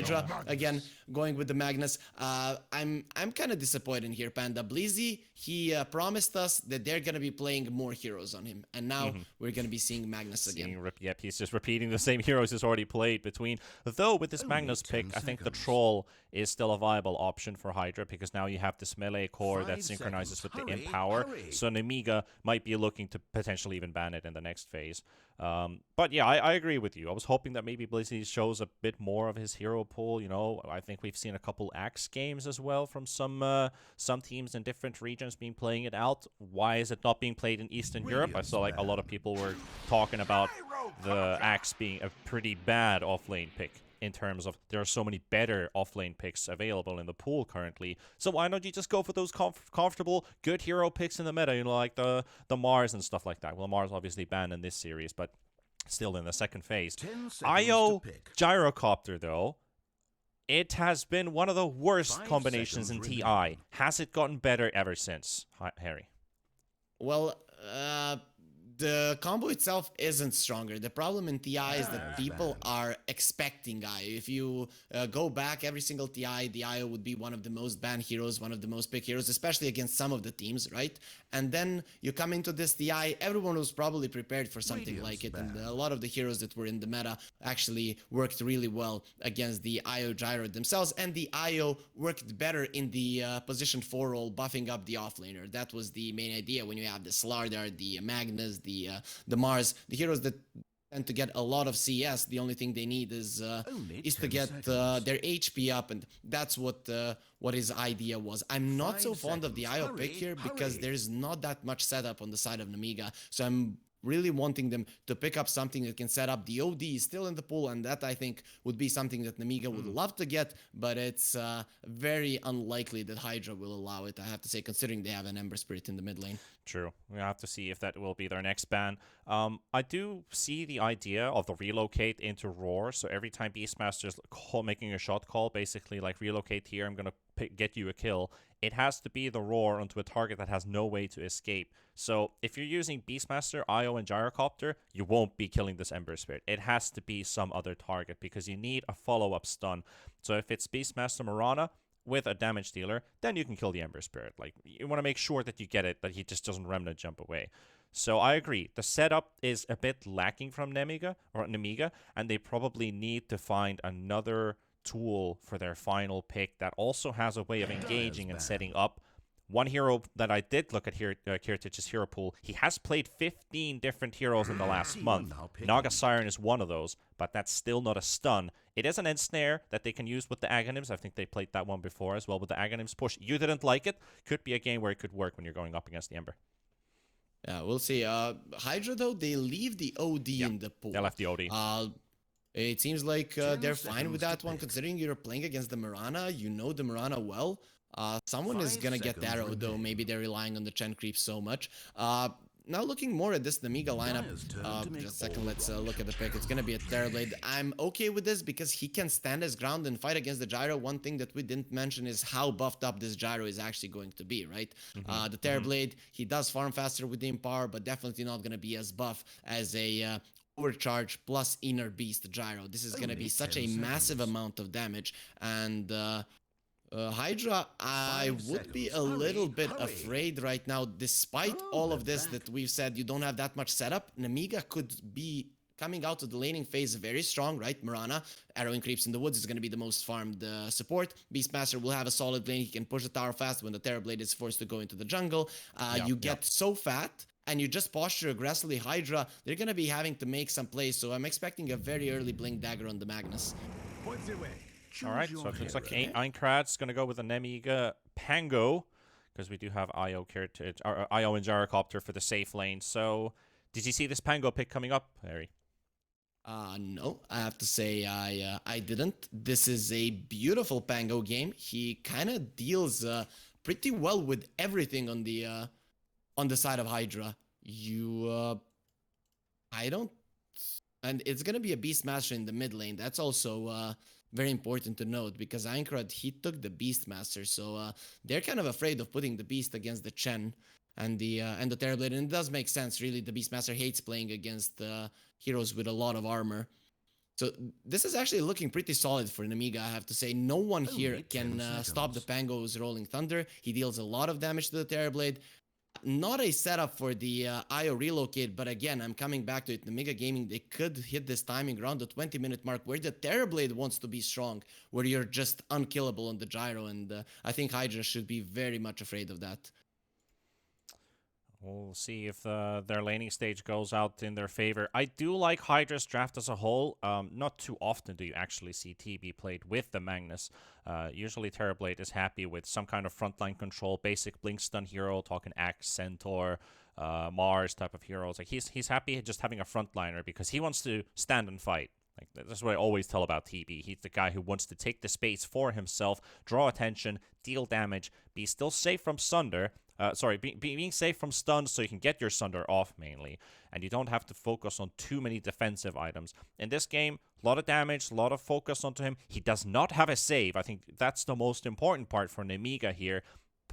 HYDRA again going with the Magnus. I'm kind of disappointed here, Panda. Blizzy, he promised us that they're gonna be playing more heroes on him, and now we're gonna be seeing Magnus again. Yep, he's just repeating the same heroes he's already played between. Though with this Magnus pick, I think the Troll is still a viable option for HYDRA, because now you have this melee core that synchronizes with the Empower. So Nemiga might be looking to potentially even ban it in the next phase. But yeah, I agree with you. I was hoping that maybe Blizzy shows a bit more of his hero pool. You know, I think we've seen a couple Axe games as well from some teams in different regions being playing it out. Why is it not being played in Eastern Europe? I saw like a lot of people were talking about the Axe being a pretty bad offlane pick, in terms of there are so many better offlane picks available in the pool currently. So why don't you just go for those comfortable, good hero picks in the meta, you know, like the Mars and stuff like that. Well, Mars obviously banned in this series, but still in the second phase. IO Gyrocopter, though, it has been one of the worst combinations in TI. Has it gotten better ever since, Harry? Well, the combo itself isn't stronger. The problem in TI is that people are expecting IO. If you go back every single TI, the IO would be one of the most banned heroes, one of the most picked heroes, especially against some of the teams, right? And then you come into this TI, everyone was probably prepared for something like it, and a lot of the heroes that were in the meta actually worked really well against the IO Gyro themselves, and the IO worked better in the position 4 role, buffing up the offlaner. That was the main idea when you have the Slardar, the Magnus, the Mars, the heroes that tend to get a lot of CS. The only thing they need is to get their HP up, and that's what his idea was. I'm not so fond of the IO pick here because there's not that much setup on the side of Nemiga, so I'm really wanting them to pick up something that can set up. The OD is still in the pool, and that I think would be something that Nemiga would love to get, but it's very unlikely that HYDRA will allow it, I have to say, considering they have an Ember Spirit in the mid lane. True. We have to see if that will be their next ban. I do see the idea of the relocate into Roar, so every time Beastmaster's making a shot call, basically like relocate here, I'm going to get you a kill, it has to be the Roar onto a target that has no way to escape. So if you're using Beastmaster, IO, and Gyrocopter, you won't be killing this Ember Spirit. It has to be some other target because you need a follow-up stun. So if it's Beastmaster Mirana with a damage dealer, then you can kill the Ember Spirit. Like, you want to make sure that you get it, that he just doesn't Remnant jump away. So I agree. The setup is a bit lacking from Nemiga, and they probably need to find another tool for their final pick that also has a way of engaging and setting up. One hero that I did look at here, Kirtich's hero pool, he has played 15 different heroes in the last month. Naga Siren is one of those, but that's still not a stun. It is an end snare that they can use with the Aghanims. I think they played that one before as well with the Aghanims push. You didn't like it. Could be a game where it could work when you're going up against the Ember. Yeah, we'll see. HYDRA, though, they leave the OD in the pool. They left the OD. It seems like they're fine with that one, considering you're playing against the Mirana. You know the Mirana well. Someone is gonna get the arrow, though. Maybe they're relying on the Chen creep so much. Now looking more at this Nemiga lineup, just a second, let's look at the pick. It's gonna be a Terrorblade. I'm okay with this because he can stand his ground and fight against the Gyro. One thing that we didn't mention is how buffed up this Gyro is actually going to be, right? The Terrorblade, he does farm faster with the Empower, but definitely not gonna be as buff as a Overcharge plus Inner Beast Gyro. This is gonna be such a massive amount of damage, and HYDRA, I would be a little bit afraid right now, despite all of this that we've said, you don't have that much setup. Nemiga could be coming out of the laning phase very strong, right? Mirana, arrowing creeps in the woods is going to be the most farmed support. Beastmaster will have a solid lane. He can push the tower fast when the Terrorblade is forced to go into the jungle. You get so fat, and you just posture aggressively. HYDRA, they're going to be having to make some plays, so I'm expecting a very early Blink Dagger on the Magnus. Alright, so it looks like Ainkrad's going to go with a Nemiga Pango, because we do have IO and Gyrocopter for the safe lane. So, did you see this Pango pick coming up, Harry? No, I have to say I didn't. This is a beautiful Pango game. He kind of deals pretty well with everything on the side of HYDRA. And it's gonna be a Beastmaster in the mid lane. That's also very important to note, because Aincrad, he took the Beastmaster, so they're kind of afraid of putting the Beast against the Chen and the Terrorblade, and it does make sense, really. The Beastmaster hates playing against heroes with a lot of armor. So this is actually looking pretty solid for Nemiga, I have to say. No one here can stop the Pango's Rolling Thunder. He deals a lot of damage to the Terrorblade. Not a setup for the IO relocate, but again, I'm coming back to it. Nemiga Gaming, they could hit this timing around the 20-minute mark where the Terrorblade wants to be strong, where you're just unkillable on the gyro, and I think Hydra should be very much afraid of that. We'll see if their laning stage goes out in their favor. I do like Hydra's draft as a whole. Not too often do you actually see TB played with the Magnus. Usually Terrorblade is happy with some kind of frontline control, basic blink stun hero, talking Axe, Centaur, Mars type of heroes. Like he's happy just having a frontliner because he wants to stand and fight. Like that's what I always tell about TB. He's the guy who wants to take the space for himself, draw attention, deal damage, be still safe from Sunder. Being safe from stuns so you can get your Sunder off mainly, and you don't have to focus on too many defensive items. In this game, a lot of damage, a lot of focus onto him. He does not have a save. I think that's the most important part for Nemiga here.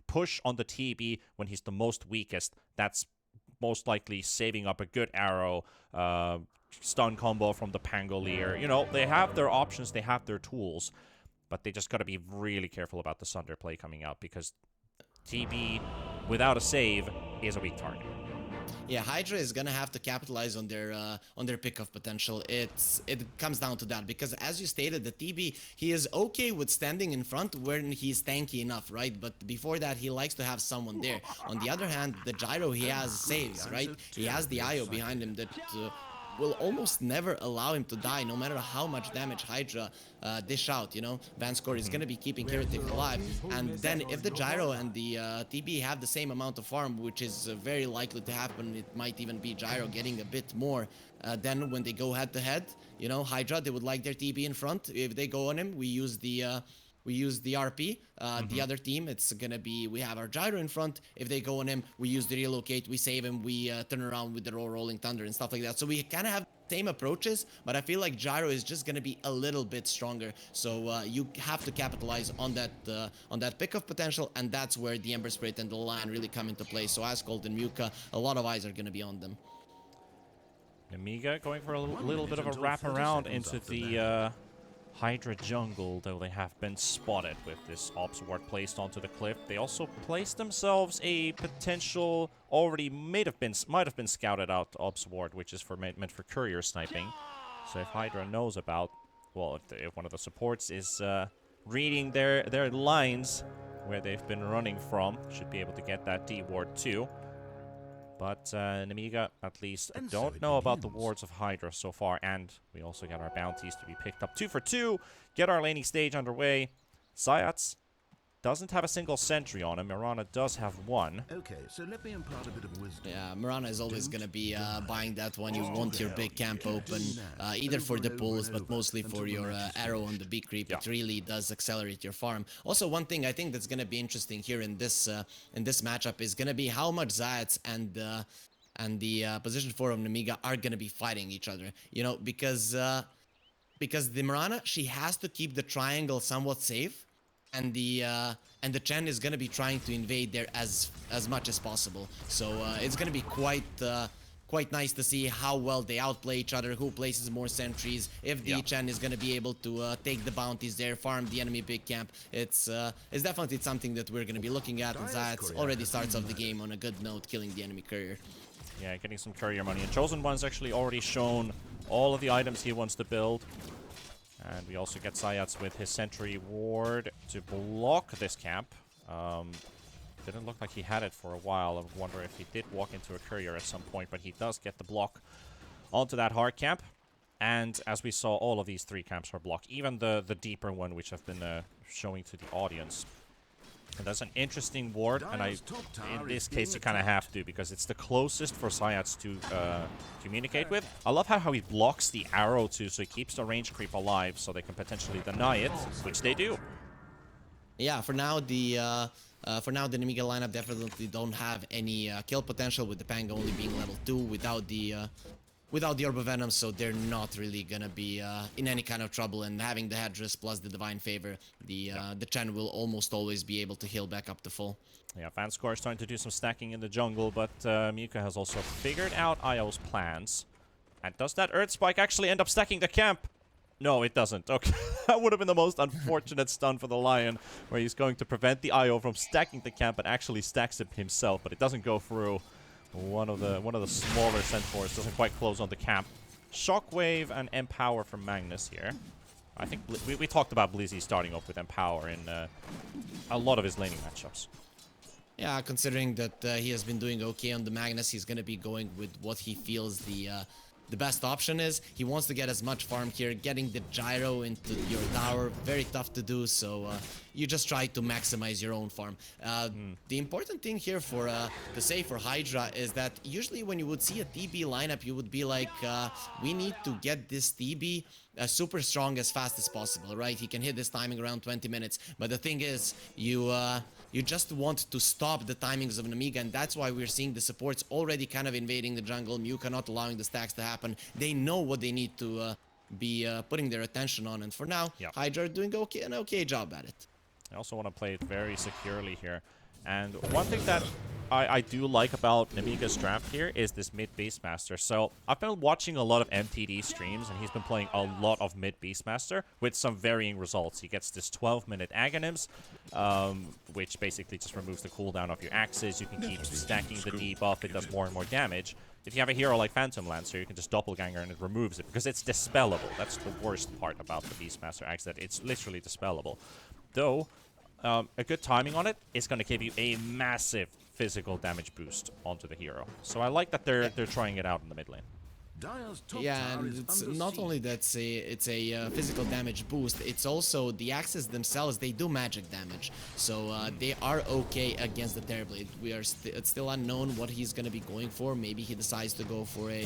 Push on the TB when he's the most weakest. That's most likely saving up a good arrow, stun combo from the Pangolier. You know, they have their options, they have their tools, but they just gotta be really careful about the Sunder play coming out because TB without a save is a weak target. Yeah, Hydra is gonna have to capitalize on their pick-off potential. It comes down to that because, as you stated, the TB, he is okay with standing in front when he's tanky enough, right? But before that, he likes to have someone there. On the other hand, the gyro, he has saves, right? He has the IO behind him that will almost never allow him to die, no matter how much damage Hydra dish out, you know? Vanscore is gonna be keeping Heretic alive, and then if the gyro and the TB have the same amount of farm, which is very likely to happen, it might even be gyro getting a bit more, then when they go head to head, you know, Hydra, they would like their TB in front. If they go on him, we use the RP. The other team, it's gonna be, we have our gyro in front. If they go on him, we use the relocate, we save him, we turn around with the rolling thunder and stuff like that. So we kind of have same approaches, but I feel like gyro is just gonna be a little bit stronger. So you have to capitalize on that pick-off potential, and that's where the Ember Spirit and the Lion really come into play. So Ascult and Muka, a lot of eyes are gonna be on them. Nemiga going for a little bit of a wrap around into the Hydra jungle, though they have been spotted with this Ops Ward placed onto the cliff. They also placed themselves a potential, already might have been scouted out Ops Ward, which is meant for courier sniping. So if Hydra knows about, well, if one of the supports is reading their lines where they've been running from, should be able to get that D Ward too. But Nemiga, at least, don't know about the wards of Hydra so far. And we also got our bounties to be picked up. 2 for 2. Get our laning stage underway. Zayats doesn't have a single sentry on him. Mirana does have one. Okay, so let me impart a bit of wisdom. Yeah, Mirana is always going to be buying that one. You want your big camp open, either for the pulls, but mostly for your arrow on the big creep. It really does accelerate your farm. Also, one thing I think that's going to be interesting here in this matchup is going to be how much Zayats and the position 4 of Nemiga are going to be fighting each other. You know, because the Mirana, she has to keep the triangle somewhat safe. And the Chen is gonna be trying to invade there as much as possible. So it's gonna be quite nice to see how well they outplay each other, who places more sentries, if the Chen is gonna be able to take the bounties there, farm the enemy big camp. It's definitely something that we're gonna be looking at, and Zayats already starts off the game on a good note, killing the enemy courier. Yeah, getting some courier money. And Chosen One's actually already shown all of the items he wants to build. And we also get Zayats with his sentry ward to block this camp. Didn't look like he had it for a while. I wonder if he did walk into a courier at some point, but he does get the block onto that hard camp. And as we saw, all of these 3 camps are blocked. Even the deeper one, which I've been showing to the audience. And that's an interesting ward, and in this case you kind of have to, because it's the closest for Zayats to communicate with. I love how he blocks the arrow too, so he keeps the range creep alive, so they can potentially deny it, which they do. Yeah, for now the Nemiga lineup definitely don't have any kill potential, with the Panga only being level 2 without the Orb of Venom, so they're not really gonna be in any kind of trouble. And having the Headress plus the Divine Favor, the Chen will almost always be able to heal back up to full. Yeah, Vanscore is starting to do some stacking in the jungle, but Muka has also figured out IO's plans. And does that Earth Spike actually end up stacking the camp? No, it doesn't. Okay, that would have been the most unfortunate stun for the Lion, where he's going to prevent the IO from stacking the camp, but actually stacks it himself. But it doesn't go through. One of the smaller centaurs doesn't quite close on the camp. Shockwave and Empower from Magnus here. I think we talked about Blizzy starting off with Empower in a lot of his laning matchups. Yeah, considering that he has been doing okay on the Magnus, he's going to be going with what he feels the best option is. He wants to get as much farm here. Getting the gyro into your tower, very tough to do, so you just try to maximize your own farm. The important thing here to say for HYDRA is that usually when you would see a TB lineup, you would be like, we need to get this TB super strong as fast as possible, right? He can hit this timing around 20 minutes, but the thing is, you just want to stop the timings of Nemiga, and that's why we're seeing the supports already kind of invading the jungle. Muka not allowing the stacks to happen. They know what they need to be putting their attention on, and for now, HYDRA are doing an okay job at it. I also want to play it very securely here. And one thing that I do like about Nemiga's draft here is this mid Beastmaster. So I've been watching a lot of MTD streams, and he's been playing a lot of mid Beastmaster with some varying results. He gets this 12-minute Aghanim's, which basically just removes the cooldown of your axes. You can keep stacking the debuff. It does more and more damage. If you have a hero like Phantom Lancer, you can just doppelganger and it removes it because it's dispellable. That's the worst part about the Beastmaster axe, that it's literally dispellable. Though, a good timing on it is going to give you a massive physical damage boost onto the hero. So I like that they're trying it out in the mid lane. Yeah, and it's not only that it's a physical damage boost, it's also the axes themselves, they do magic damage. So they are okay against the Terrorblade. It's still unknown what he's going to be going for. Maybe he decides to go for a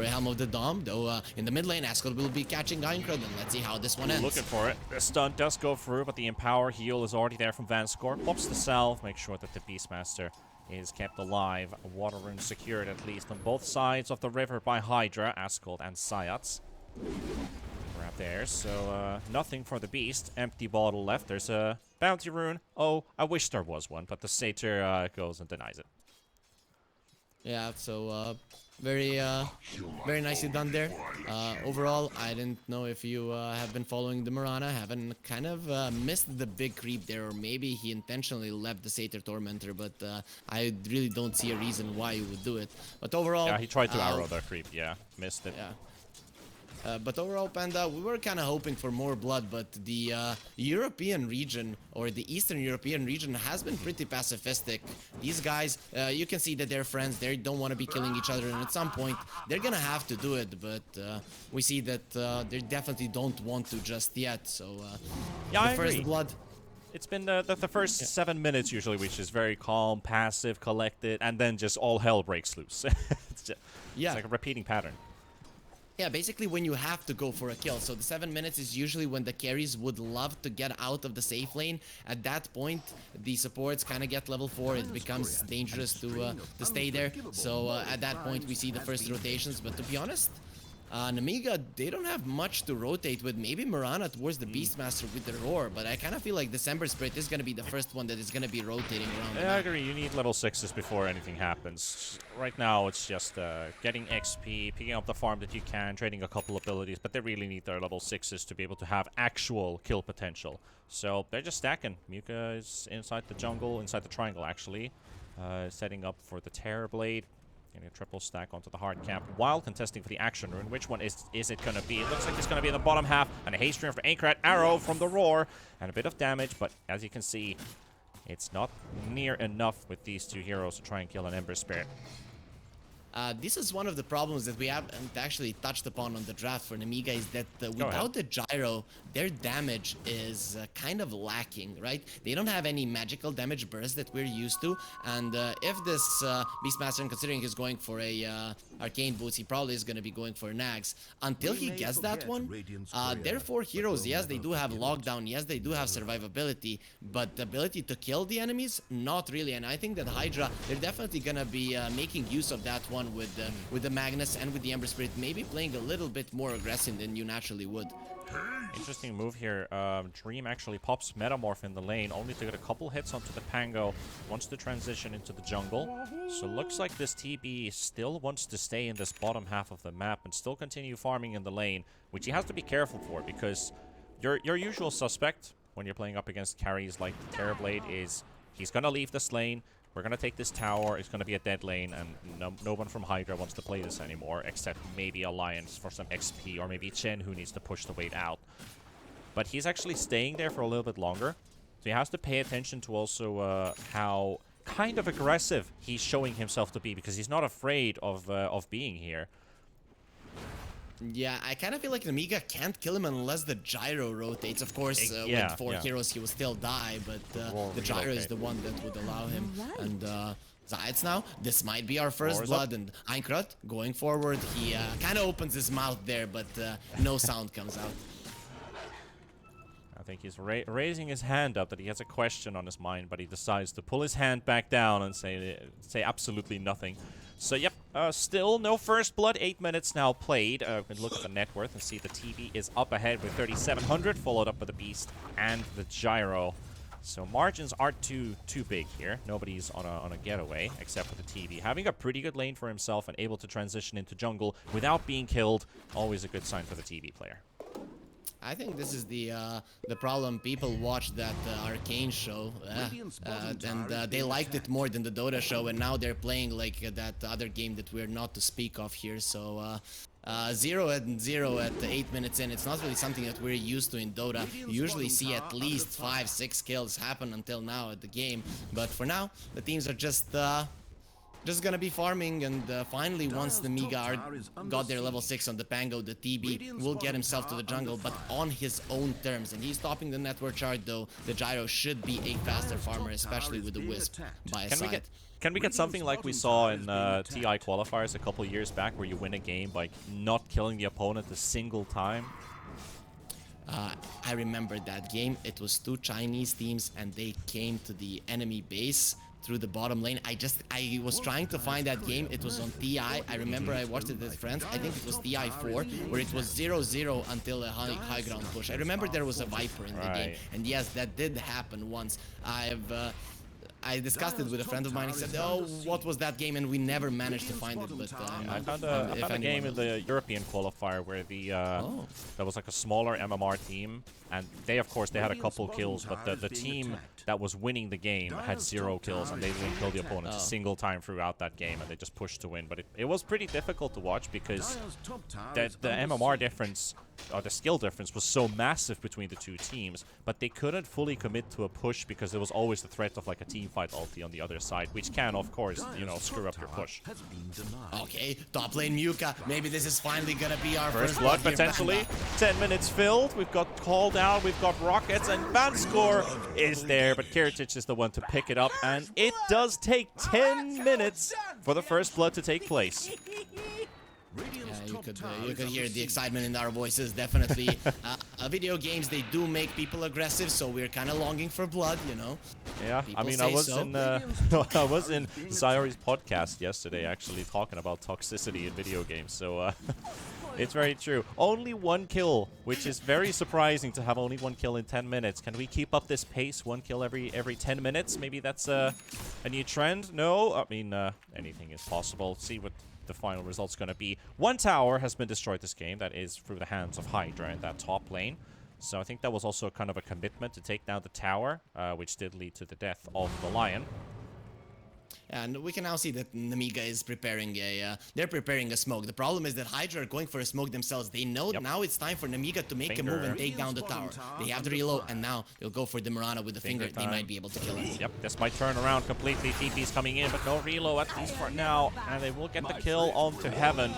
Helm of the Dom, though in the mid lane, Ascot will be catching Ironcrad, and let's see how this one ends. Looking for it. The stun does go through, but the Empower heal is already there from Vanscore. Pops the salve, make sure that the Beastmaster is kept alive. Water rune secured at least on both sides of the river by HYDRA, Ascot and Sayats. Right there, so nothing for the beast. Empty bottle left. There's a bounty rune. Oh, I wish there was one, but the satyr goes and denies it. Yeah, so very nicely done there. Overall, I didn't know if you have been following the Mirana, haven't kind of missed the big creep there, or maybe he intentionally left the Satyr Tormentor, but I really don't see a reason why he would do it. But overall... Yeah, he tried to arrow the creep, yeah, missed it. Yeah. But overall, Panda, we were kind of hoping for more blood, but the European region, or the Eastern European region, has been pretty pacifistic. These guys, you can see that they're friends, they don't want to be killing each other, and at some point, they're gonna have to do it, but we see that they definitely don't want to just yet, so yeah, the I first agree. blood... It's been the first 7 minutes usually, which is very calm, passive, collected, and then just all hell breaks loose. It's like a repeating pattern. Yeah, basically when you have to go for a kill. So the 7 minutes is usually when the carries would love to get out of the safe lane. At that point, the supports kind of get level 4. It becomes dangerous to stay there. So at that point, we see the first rotations. But to be honest, Nemiga, they don't have much to rotate with. Maybe Mirana towards the Beastmaster with the Roar, but I kind of feel like December Spirit is going to be the first one that is going to be rotating around. Yeah, I agree. You need level 6s before anything happens. Right now, it's just getting XP, picking up the farm that you can, trading a couple abilities, but they really need their level 6s to be able to have actual kill potential. So they're just stacking. Muka is inside the jungle, inside the triangle, actually, setting up for the Terrorblade. Getting a triple stack onto the hard cap while contesting for the action rune. Which one is it going to be? It looks like it's going to be in the bottom half. And a haste rune for Aincrad. Arrow from the Roar. And a bit of damage. But as you can see, it's not near enough with these two heroes to try and kill an Ember Spirit. This is one of the problems that we haven't actually touched upon on the draft for Nemiga, is that without the gyro, their damage is kind of lacking, right? They don't have any magical damage burst that we're used to, and if this Beastmaster, and considering he's going for a Arcane Boots, he probably is going to be going for Nags. Until he gets that one, their 4 heroes, yes, they do have lockdown, yes, they do have survivability, but the ability to kill the enemies, not really, and I think that HYDRA, they're definitely going to be making use of that one with the Magnus and with the Ember Spirit, maybe playing a little bit more aggressive than you naturally would. Interesting move here. Dream actually pops Metamorph in the lane, only to get a couple hits onto the Pango. Wants to transition into the jungle. So looks like this TB still wants to stay in this bottom half of the map and still continue farming in the lane, which he has to be careful for, because your usual suspect when you're playing up against carries like the Terrorblade is he's gonna leave this lane. We're going to take this tower. It's going to be a dead lane, and no one from Hydra wants to play this anymore, except maybe Alliance for some XP, or maybe Chen, who needs to push the weight out. But he's actually staying there for a little bit longer, so he has to pay attention to also how kind of aggressive he's showing himself to be, because he's not afraid of being here. Yeah, I kind of feel like Nemiga can't kill him unless the gyro rotates. Of course, with 4 heroes, he will still die, but the gyro is the one that would allow him. And Zayats now, this might be our first blood, and Einkrot going forward, he kind of opens his mouth there, but no sound comes out. I think he's raising his hand up that he has a question on his mind, but he decides to pull his hand back down and say absolutely nothing. So, yep, still no first blood. 8 minutes now played. We can look at the net worth and see the TV is up ahead with 3,700, followed up by the Beast and the Gyro. So margins aren't too big here. Nobody's on a getaway except for the TV. Having a pretty good lane for himself and able to transition into jungle without being killed, always a good sign for the TV player. I think this is the problem. People watched that Arcane show, and they liked it more than the Dota show, and now they're playing like that other game that we're not to speak of here. So 0-0 at 8 minutes in, it's not really something that we're used to in Dota. You usually see at least 5-6 kills happen until now at the game, but for now, the teams are just gonna be farming, and finally, once the Nemiga got their level 6 on the Pango, the TB will get himself to the jungle, but on his own terms. And he's topping the network chart, though. The Gyro should be a faster farmer, especially with the Wisp by his side. Can we get something like we saw in TI qualifiers a couple years back, where you win a game by not killing the opponent a single time? I remember that game. It was 2 Chinese teams, and they came to the enemy base through the bottom lane. I was trying to find that game. It was on TI. I remember I watched it with friends. I think it was TI 4, where it was 0-0 until a high ground push. I remember there was a Viper in the game, and yes, that did happen once. I discussed it with a friend of mine. He said, "Oh, what was that game?" And we never managed to find it. But I found a game in the European qualifier where there was like a smaller MMR team, and they, of course, they had a couple kills, but the team that was winning the game had 0 kills, and they didn't kill the opponent a single time throughout that game, and they just pushed to win. But it was pretty difficult to watch, because the MMR difference, or the skill difference, was so massive between the 2 teams, but they couldn't fully commit to a push, because there was always the threat of like a team fight ulti on the other side, which can, of course, you know, screw up your push. Okay, top lane Muka. Maybe this is finally gonna be our first blood, potentially. 10 minutes filled. We've got called out, we've got rockets, and ban score is there, but Keratic is the one to pick it up, and it does take 10 minutes for the first blood to take place. You could hear the excitement in our voices, definitely. Video games, they do make people aggressive, so we're kind of longing for blood, you know. Yeah, people I mean, I was in Zyori's podcast yesterday, actually, talking about toxicity in video games, so it's very true. Only 1 kill, which is very surprising to have only 1 kill in 10 minutes. Can we keep up this pace? 1 kill every 10 minutes? Maybe that's a new trend? No, I mean, anything is possible. See what the final result's going to be. 1 tower has been destroyed this game. That is through the hands of HYDRA in that top lane. So I think that was also kind of a commitment to take down the tower, which did lead to the death of the Lion. And we can now see that Nemiga is preparing they're preparing a smoke. The problem is that HYDRA are going for a smoke themselves. They know now it's time for Nemiga to make a move and take down the tower. They have the reload, and now they'll go for the Mirana with the finger. They might be able to kill it. Yep, this might turn around completely. TP's coming in, but no reload, at least for now. And they will get the kill onto Heaven.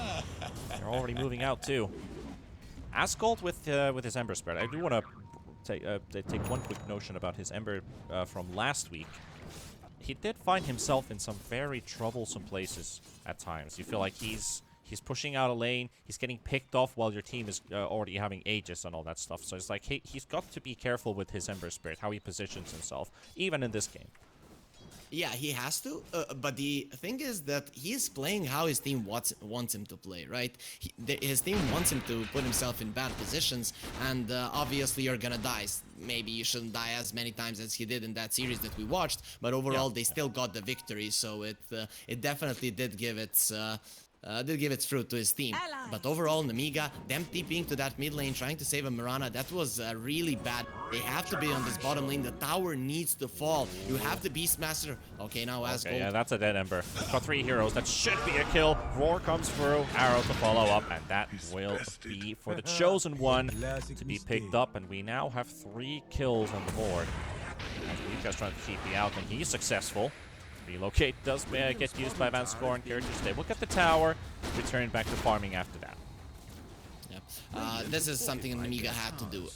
They're already moving out, too. Asgold with his Ember Spirit. I do want to take one quick notion about his Ember from last week. He did find himself in some very troublesome places at times. You feel like he's pushing out a lane, he's getting picked off while your team is already having Aegis and all that stuff. So it's like he's got to be careful with his Ember Spirit, how he positions himself, even in this game. Yeah, he has to, but the thing is that he's playing how his team wants him to play, right? His team wants him to put himself in bad positions, and obviously you're gonna die. Maybe you shouldn't die as many times as he did in that series that we watched, but overall they still got the victory, so it definitely did give its fruit to his team. But overall, Nemiga, them TPing to that mid lane, trying to save a Mirana, that was really bad. They have to be on this bottom lane. The tower needs to fall. You have the Beastmaster. Okay, now Asgold. Okay, yeah, that's a dead Ember. Got 3 heroes. That should be a kill. Roar comes through. Arrow to follow up. And that will be for the Chosen One to be picked up. And we now have 3 kills on the board. Nemiga's trying to TP out, and he's successful. Relocate does get used by Van Scoren characters. They will get the tower, return back to farming after that. Yeah. This is something Nemiga had to do.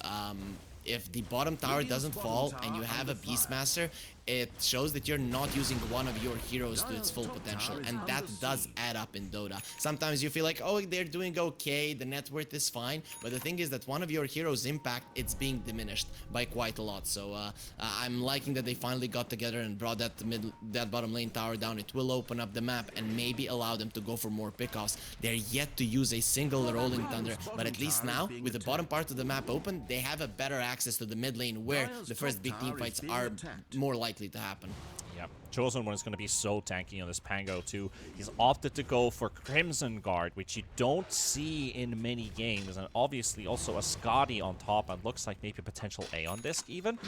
If the bottom tower doesn't fall and you have a Beastmaster, it shows that you're not using one of your heroes to its full potential, and that does add up in Dota. Sometimes you feel like, oh, they're doing okay, the net worth is fine, but the thing is that one of your heroes' impact, it's being diminished by quite a lot. So I'm liking that they finally got together and brought that bottom lane tower down. It will open up the map and maybe allow them to go for more pickoffs. They're yet to use a single Rolling Thunder, but at least now, with the bottom part of the map open, they have a better access to the mid lane where the first big team fights are more likely to happen. Yeah, Chosen One is going to be so tanky on this Pango too. He's opted to go for Crimson Guard, which you don't see in many games, and obviously also a Scotty on top, and looks like maybe a potential A on Disc even.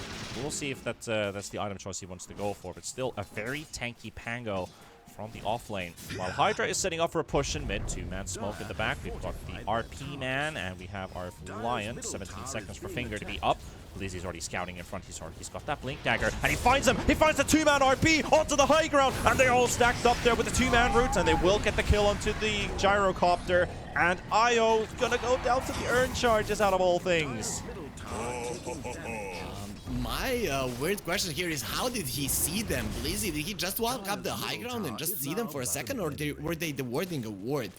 We'll see if that's the item choice he wants to go for, but still a very tanky Pango from the off lane. While HYDRA is setting up for a push in mid, 2-man smoke in the back. We've got the RP man, and we have our Lion. 17 seconds for Finger to be up. Blizzy's already scouting in front. He's got that Blink Dagger, and he finds him! He finds the 2-man RP onto the high ground, and they're all stacked up there with the 2-man roots, and they will get the kill onto the Gyrocopter, and Io's gonna go down to the Urn Charges out of all things. My weird question here is, how did he see them? Blizzy, did he just walk up the high ground and just see them for a second, or were they dewarding a ward?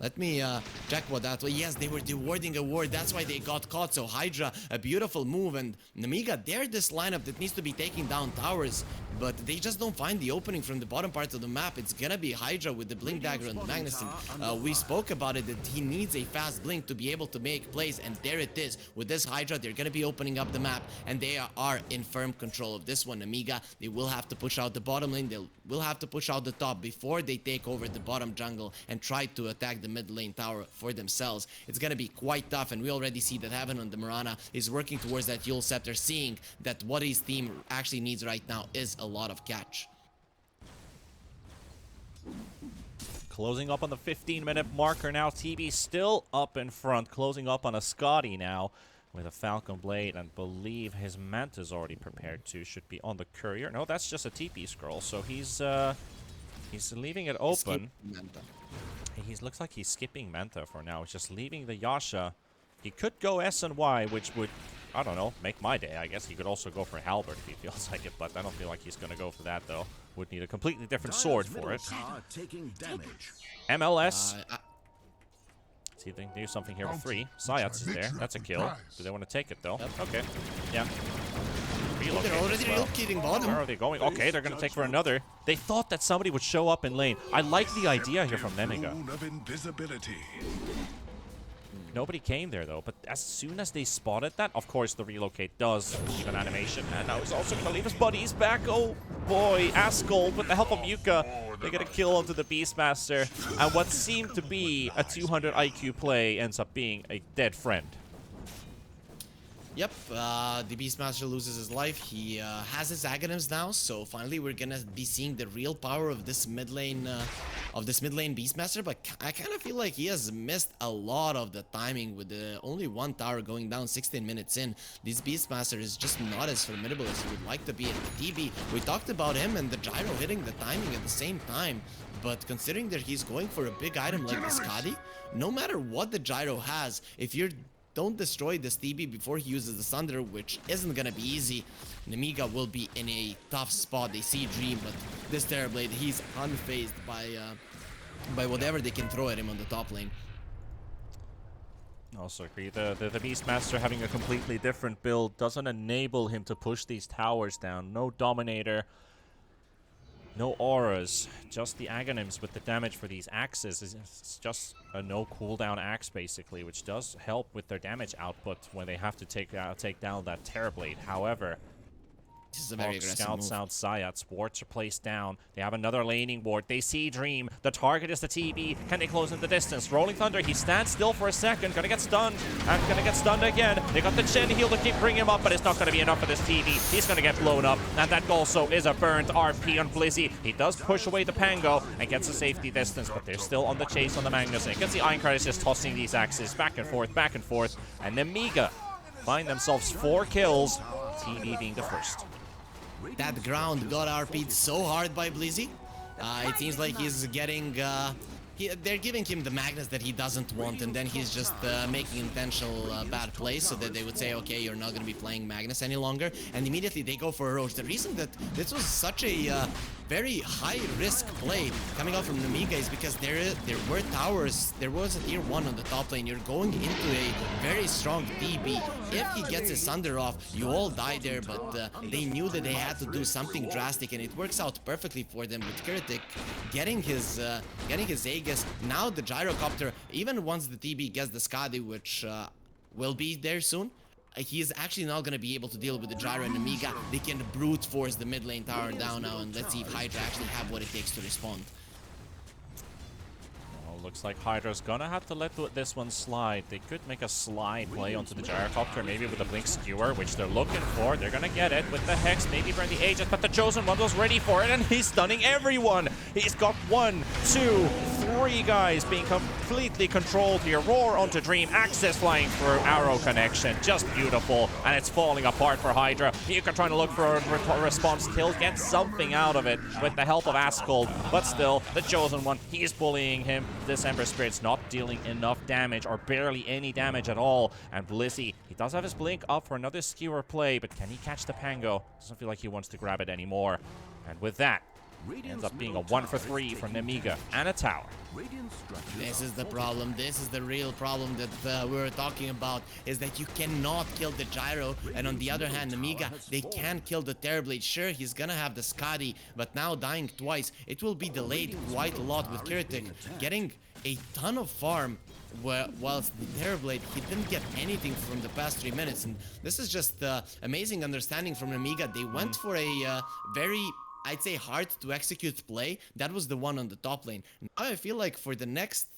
Let me check what that was. Yes, they were dewarding a ward. That's why they got caught. So HYDRA, a beautiful move. And Nemiga, they're this lineup that needs to be taking down towers, but they just don't find the opening from the bottom part of the map. It's gonna be HYDRA with the Blink Dagger and Magnuson. We spoke about it, that he needs a fast blink to be able to make plays, and there it is. With this HYDRA, they're gonna be opening up the map, and they are in firm control of this one. Nemiga, they will have to push out the bottom lane. They will have to push out the top before they take over the bottom jungle and try to attack the mid lane tower for themselves. It's gonna be quite tough, and we already see that Heaven on the Mirana is working towards that Yule Scepter, seeing that what his team actually needs right now is a lot of catch. Closing up on the 15-minute marker now. TB still up in front, closing up on a Scotty now with a Falcon Blade, and believe his Manta's already prepared to. Should be on the Courier. No, that's just a TP scroll, so he's leaving it open. He looks like he's skipping Manta for now. He's just leaving the Yasha. He could go S and Y, which would, I don't know, make my day. I guess he could also go for Halberd if he feels like it, but I don't feel like he's going to go for that, though. Would need a completely different sword for it. MLS. See if they can do something here with 3. Sayats is there. That's a kill. Do they want to take it, though? Yep. Okay. Yeah. They're already relocating bottom. Where are they going? Okay, they're going to take for another. They thought that somebody would show up in lane. I like the idea here from Nemiga. Nobody came there, though, but as soon as they spotted that, of course, the relocate does leave an animation, and now he's also going to leave his buddies back. Oh, boy, Asgold, with the help of Yuka, they get a kill onto the Beastmaster, and what seemed to be a 200 IQ play ends up being a dead friend. Yep, the Beastmaster loses his life. He has his Aghanims now, so finally we're gonna be seeing the real power of this mid lane Beastmaster. But I kind of feel like he has missed a lot of the timing with the only one tower going down 16 minutes in. This Beastmaster is just not as formidable as he would like to be at the TB. We talked about him and the gyro hitting the timing at the same time, but considering that he's going for a big item like the Skadi, no matter what the gyro has, if you're don't destroy this TB before he uses the Thunder, which isn't gonna be easy, Nemiga will be in a tough spot. They see Dream, but this Terrorblade, he's unfazed by whatever they can throw at him on the top lane. Also agree. The Beastmaster having a completely different build doesn't enable him to push these towers down. No Dominator. No auras, just the Aghanim's with the damage for these axes. It's just a no cooldown axe basically, which does help with their damage output when they have to take down that Terrorblade. However, This is a very aggressive Scouts move. outside, wards are placed down. They have another laning ward. They see Dream. The target is the TB. Can they close in the distance? Rolling Thunder, he stands still for a second. Gonna get stunned. And gonna get stunned again. They got the Chen heal to keep bringing him up, but it's not gonna be enough for this TB. He's gonna get blown up. And that also is a burnt RP on Blizzy. He does push away the Pango and gets a safety distance, but they're still on the chase on the Magnus. And you can see Ironcrad is just tossing these axes back and forth, back and forth. And Nemiga find themselves 4 kills. TB being the first. That ground got RP'd so hard by Blizzy. It seems like he's getting... they're giving him the Magnus that he doesn't want, and then he's just making intentional bad plays so that they would say, okay, you're not going to be playing Magnus any longer, and immediately they go for a Roach. The reason that this was such a very high-risk play coming out from Nemiga is because there were towers. There was a tier 1 on the top lane. You're going into a very strong TB. If he gets his Sunder off, you all die there, but they knew that they had to do something drastic, and it works out perfectly for them with Kurtik getting his Aegis. Now the Gyrocopter, even once the TB gets the Skadi, which will be there soon, he is actually not going to be able to deal with the Gyro and Nemiga. They can brute force the mid lane tower down now, and let's see if Hydra actually have what it takes to respond. Well, looks like Hydra's gonna have to let this one slide. They could make a slide play onto the Gyrocopter, maybe with a Blink Skewer, which they're looking for. They're gonna get it with the Hex, maybe burn the Aegis, but the Chosen One was ready for it, and he's stunning everyone. He's got 1, 2, 3 guys being completely controlled here. Roar onto Dream, Access flying through, arrow connection, just beautiful, and it's falling apart for Hydra. Yuka trying to look for a response kill, get something out of it with the help of Ascald, but still, the Chosen One, he's bullying him. This Ember Spirit's not dealing enough damage, or barely any damage at all, and Blizzy, he does have his Blink up for another Skewer play, but can he catch the Pango? Doesn't feel like he wants to grab it anymore, and with that, ends up being a 1 for 3 from Nemiga and a tower. This is the problem. This is the real problem that we were talking about, is that you cannot kill the Gyro, and on the other hand, Nemiga, they can kill the Terrorblade. Sure, he's gonna have the Skadi, but now dying twice, it will be delayed quite a lot with Kurtik getting a ton of farm, whilst the Terrorblade, he didn't get anything from the past 3 minutes, and this is just amazing understanding from Nemiga. They went for a very, I'd say, hard to execute play. That was the one on the top lane. Now I feel like for the next,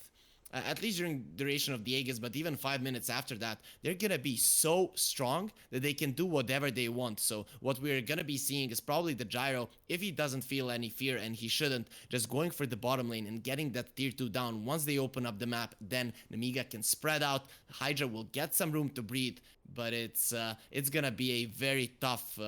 at least during duration of the Aegis, but even 5 minutes after that, they're gonna be so strong that they can do whatever they want. So what we're gonna be seeing is probably the Gyro, if he doesn't feel any fear, and he shouldn't, just going for the bottom lane and getting that tier 2 down. Once they open up the map, then Nemiga can spread out. Hydra will get some room to breathe, but it's gonna be a very tough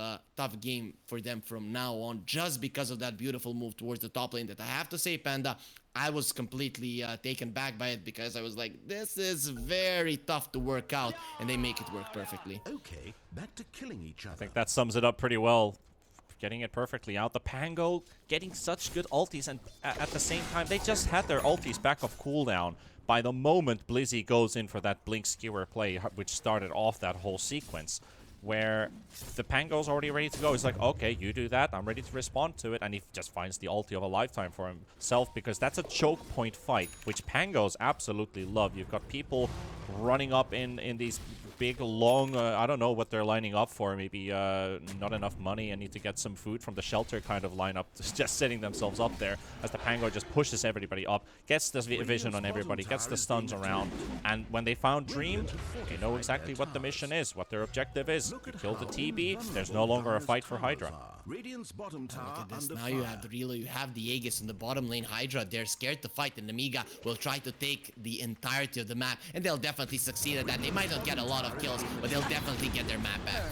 game for them from now on, just because of that beautiful move towards the top lane that I have to say, Panda, I was completely taken back by it, because I was like, this is very tough to work out, and they make it work perfectly. Okay, back to killing each other. I think that sums it up pretty well. Getting it perfectly out. The Pango getting such good ultis, and at the same time, they just had their ultis back off cooldown by the moment Blizzy goes in for that Blink Skewer play, which started off that whole sequence, where the Pango's already ready to go. He's like, okay, you do that, I'm ready to respond to it, and he just finds the ulti of a lifetime for himself, because that's a choke point fight, which Pangos absolutely love. You've got people running up in these big, long, I don't know what they're lining up for, maybe not enough money and need to get some food from the shelter kind of lineup, just setting themselves up there as the Pango just pushes everybody up, gets the vision on everybody, gets the stuns around, and when they found Dream, they know exactly what the mission is, what their objective is. Kill the TB, there's no longer a fight for Hydra. Radiant's bottom tower Look at this, under now you fire. have the Relo, you have the Aegis in the bottom lane. Hydra, they're scared to fight, and Nemiga will try to take the entirety of the map, and they'll definitely succeed at that. They might not get a lot of kills, but they'll definitely get their map back.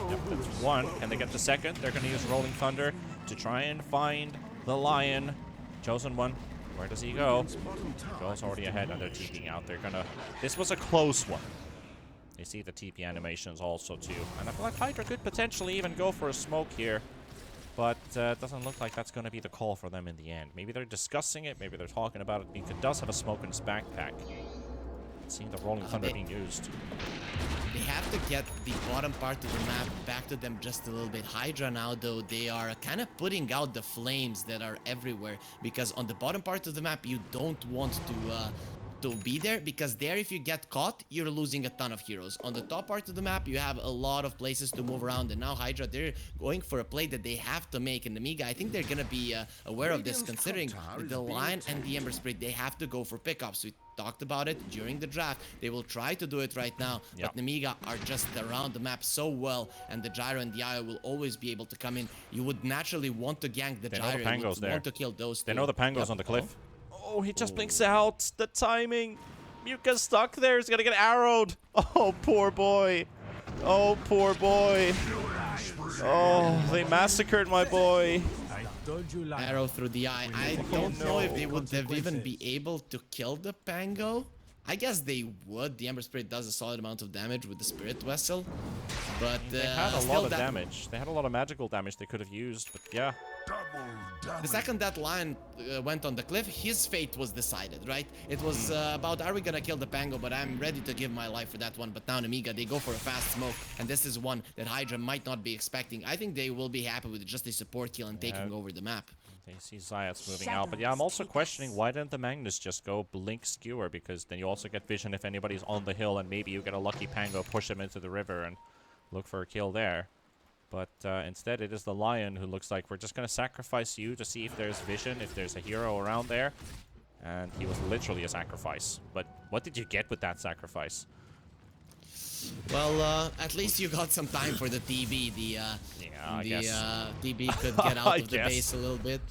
Yep, that's 1, and they get the second. They're going to use Rolling Thunder to try and find the Lion. Chosen One, where does he go? Goes already ahead, and they're TPing out. They're gonna... This was a close one. You see the TP animations also too, and I feel like Hydra could potentially even go for a smoke here, but it doesn't look like that's going to be the call for them in the end. Maybe they're discussing it, maybe they're talking about it. Mika does have a smoke in his backpack. Seeing the Rolling Thunder being used. They have to get the bottom part of the map back to them just a little bit. HYDRA now, though, they are kind of putting out the flames that are everywhere, because on the bottom part of the map, you don't want to be there, because there, if you get caught, you're losing a ton of heroes. On the top part of the map, you have a lot of places to move around, and now HYDRA, they're going for a play that they have to make. And Nemiga, I think they're gonna be aware of this, considering the Lion and the Ember Spirit, they have to go for pickups. We talked about it during the draft. They will try to do it right now, but Nemiga are just around the map so well, and the Gyro and the Io will always be able to come in. You would naturally want to gank the Gyro. They know the Pango's there. Want to kill those two. They know the Pango's on the cliff. Oh, he just blinks out. The timing. Muka's stuck there. He's gonna get arrowed. Oh, poor boy. Oh, poor boy. Oh, they massacred my boy. Arrow through the eye. I don't know if they would have even be able to kill the Pango. I guess they would. The Ember Spirit does a solid amount of damage with the Spirit Vessel, but they had a lot of damage. They had a lot of magical damage they could have used, but yeah. The second that Lion went on the cliff, his fate was decided, right? It was about, are we gonna kill the Pango? But I'm ready to give my life for that one. But now Nemiga, they go for a fast smoke, and this is one that HYDRA might not be expecting. I think they will be happy with just a support kill and taking over the map. They see Zayats moving out, but yeah, I'm also questioning why didn't the Magnus just go Blink Skewer, because then you also get vision if anybody's on the hill, and maybe you get a lucky Pango, push him into the river, and look for a kill there. But instead, it is the Lion who looks like, we're just going to sacrifice you to see if there's vision, if there's a hero around there. And he was literally a sacrifice. But what did you get with that sacrifice? Well, at least you got some time for the TB. I guess. TB could get out of the base a little bit.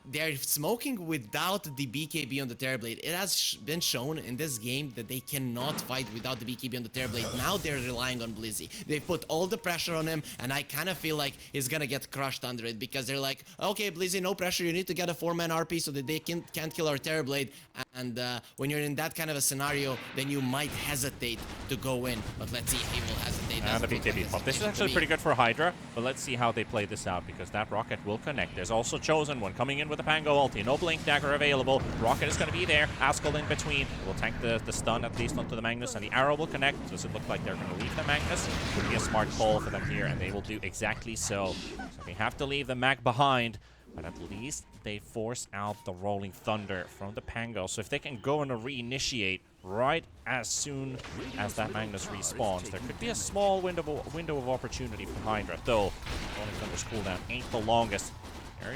They're smoking without the BKB on the Terrorblade. It has been shown in this game that they cannot fight without the BKB on the Terrorblade. Now they're relying on Blizzy. They put all the pressure on him, and I kind of feel like he's gonna get crushed under it, because they're like, okay, Blizzy, no pressure. You need to get a 4-man RP so that they can't kill our Terrorblade. And when you're in that kind of a scenario, then you might hesitate to go in. But let's see if he will hesitate. And the BKB pop. This is actually pretty good for HYDRA, but let's see how they play this out, because that rocket will connect. There's also Chosen one coming in with a Pango ulti. No Blink Dagger available. Rocket is going to be there. Askel in between. Will tank the stun at least onto the Magnus, and the arrow will connect. Does it look like they're going to leave the Magnus? Would be a smart call for them here, and they will do exactly so. So they have to leave the Mag behind, but at least they force out the Rolling Thunder from the Pango. So if they can go and reinitiate right as soon as that Magnus respawns, there could be a small window of opportunity for HYDRA, though Rolling Thunder's cooldown ain't the longest.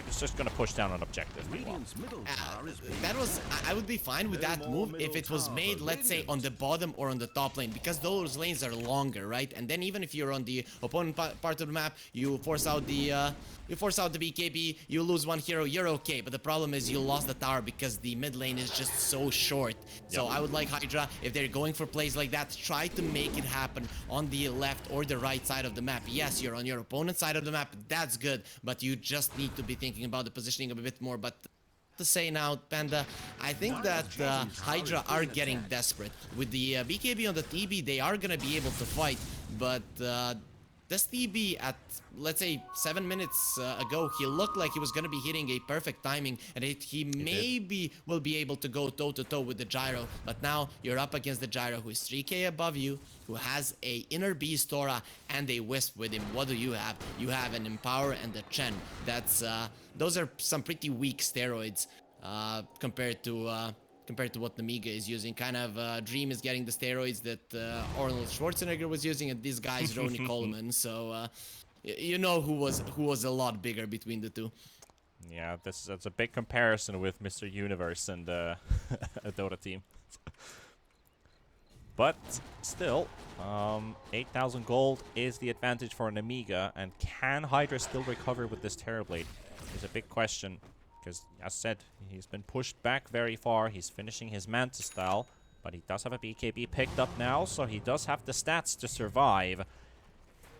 It's just going to push down an objective. That was, I would be fine with that move if it was made, let's say, on the bottom or on the top lane, because those lanes are longer, right? And then even if you're on the opponent part of the map, you force out the BKB, you lose one hero, you're okay. But the problem is you lost the tower because the mid lane is just so short. So I would like HYDRA, if they're going for plays like that, try to make it happen on the left or the right side of the map. Yes, you're on your opponent's side of the map, that's good, but you just need to be thinking about the positioning a bit more. But to say now, Panda, I think that HYDRA are getting desperate. With the BKB on the TB, they are gonna be able to fight, but this TB at, let's say, 7 minutes ago, he looked like he was gonna be hitting a perfect timing, and he maybe will be able to go toe-to-toe with the Gyro. But now you're up against the Gyro, who is 3k above you, who has a Inner Beast Aura and a Wisp with him. What do you have? You have an Empower and a Chen. That's those are some pretty weak steroids compared to what Nemiga is using. Kind of Dream is getting the steroids that Arnold Schwarzenegger was using, and this guy's Ronnie Coleman. So you know who was a lot bigger between the two. Yeah, that's a big comparison with Mr. Universe and a Dota team. But still, 8,000 gold is the advantage for Nemiga, and can HYDRA still recover with this Terrorblade? Is a big question. Because, as said, he's been pushed back very far. He's finishing his Mantis style, but he does have a BKB picked up now, so he does have the stats to survive.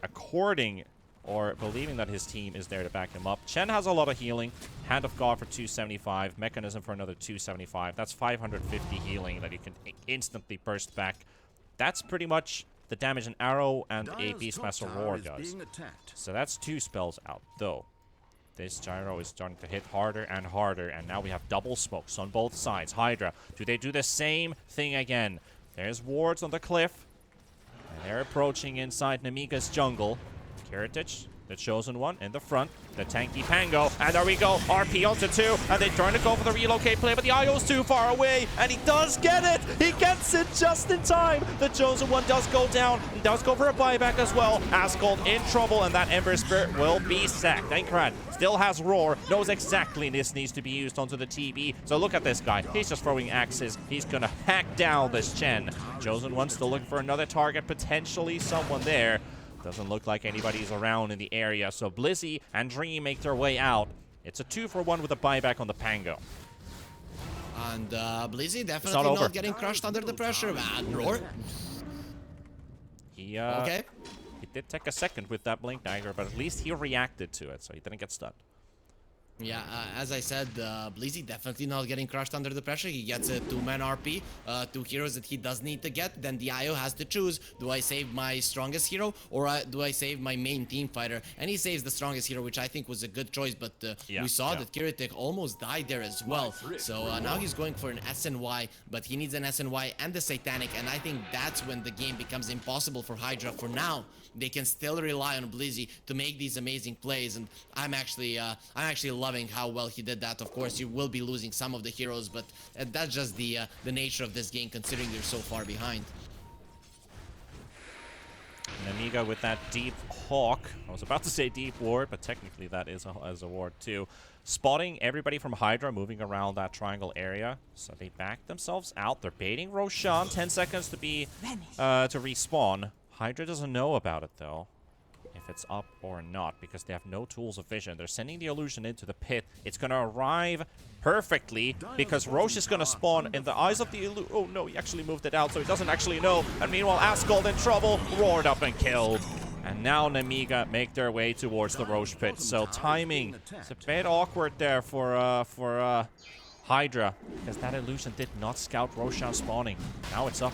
According, or believing that his team is there to back him up. Chen has a lot of healing. Hand of God for 275. Mechanism for another 275. That's 550 healing that you can instantly burst back. That's pretty much the damage an Arrow and a Beastmaster Roar does. So that's 2 spells out, though. This Gyro is starting to hit harder and harder, and now we have double smokes on both sides. HYDRA, do they do the same thing again? There's wards on the cliff. And they're approaching inside Nemiga's jungle. Kiritich, the chosen one, in the front. The tanky Pango. And there we go. RP onto 2. And they turn to go for the relocate play, but the IO's too far away. And he does get it. He gets it just in time. The chosen one does go down. He does go for a buyback as well. Asgold in trouble, and that Ember Spirit will be sacked. Aincrad still has Roar. Knows exactly this needs to be used onto the TB. So look at this guy. He's just throwing axes. He's going to hack down this Chen. Chosen one still looking for another target. Potentially someone there. Doesn't look like anybody's around in the area, so Blizzy and Dream make their way out. It's a 2-for-1 with a buyback on the Pango. And Blizzy definitely not getting crushed under the pressure. And Roar. He okay. He did take a second with that Blink Dagger, but at least he reacted to it, so he didn't get stunned. Yeah, as I said, Blizzy definitely not getting crushed under the pressure. He gets a 2-man RP, 2 heroes that he does need to get. Then the IO has to choose, do I save my strongest hero or do I save my main team fighter? And he saves the strongest hero, which I think was a good choice, but we saw that Kiritich almost died there as well. So now he's going for an SNY, but he needs an SNY and the Satanic, and I think that's when the game becomes impossible for Hydra. For now, they can still rely on Blizzy to make these amazing plays, and I'm actually loving how well he did that. Of course, you will be losing some of the heroes, but that's just the nature of this game, considering you're so far behind. Nemiga with that deep hawk. I was about to say deep ward, but technically that is a ward too. Spotting everybody from Hydra moving around that triangle area. So they back themselves out. They're baiting Roshan. 10 seconds to be to respawn. Hydra doesn't know about it though, if it's up or not, because they have no tools of vision. They're sending the illusion into the pit. It's going to arrive perfectly because Roche is going to spawn in the eyes of the illusion. Oh no, he actually moved it out, so he doesn't actually know. And meanwhile, Asgold in trouble, roared up and killed. And now Nemiga make their way towards the Roche pit. So timing is a bit awkward there for Hydra, because that illusion did not scout Roshan spawning. Now it's up.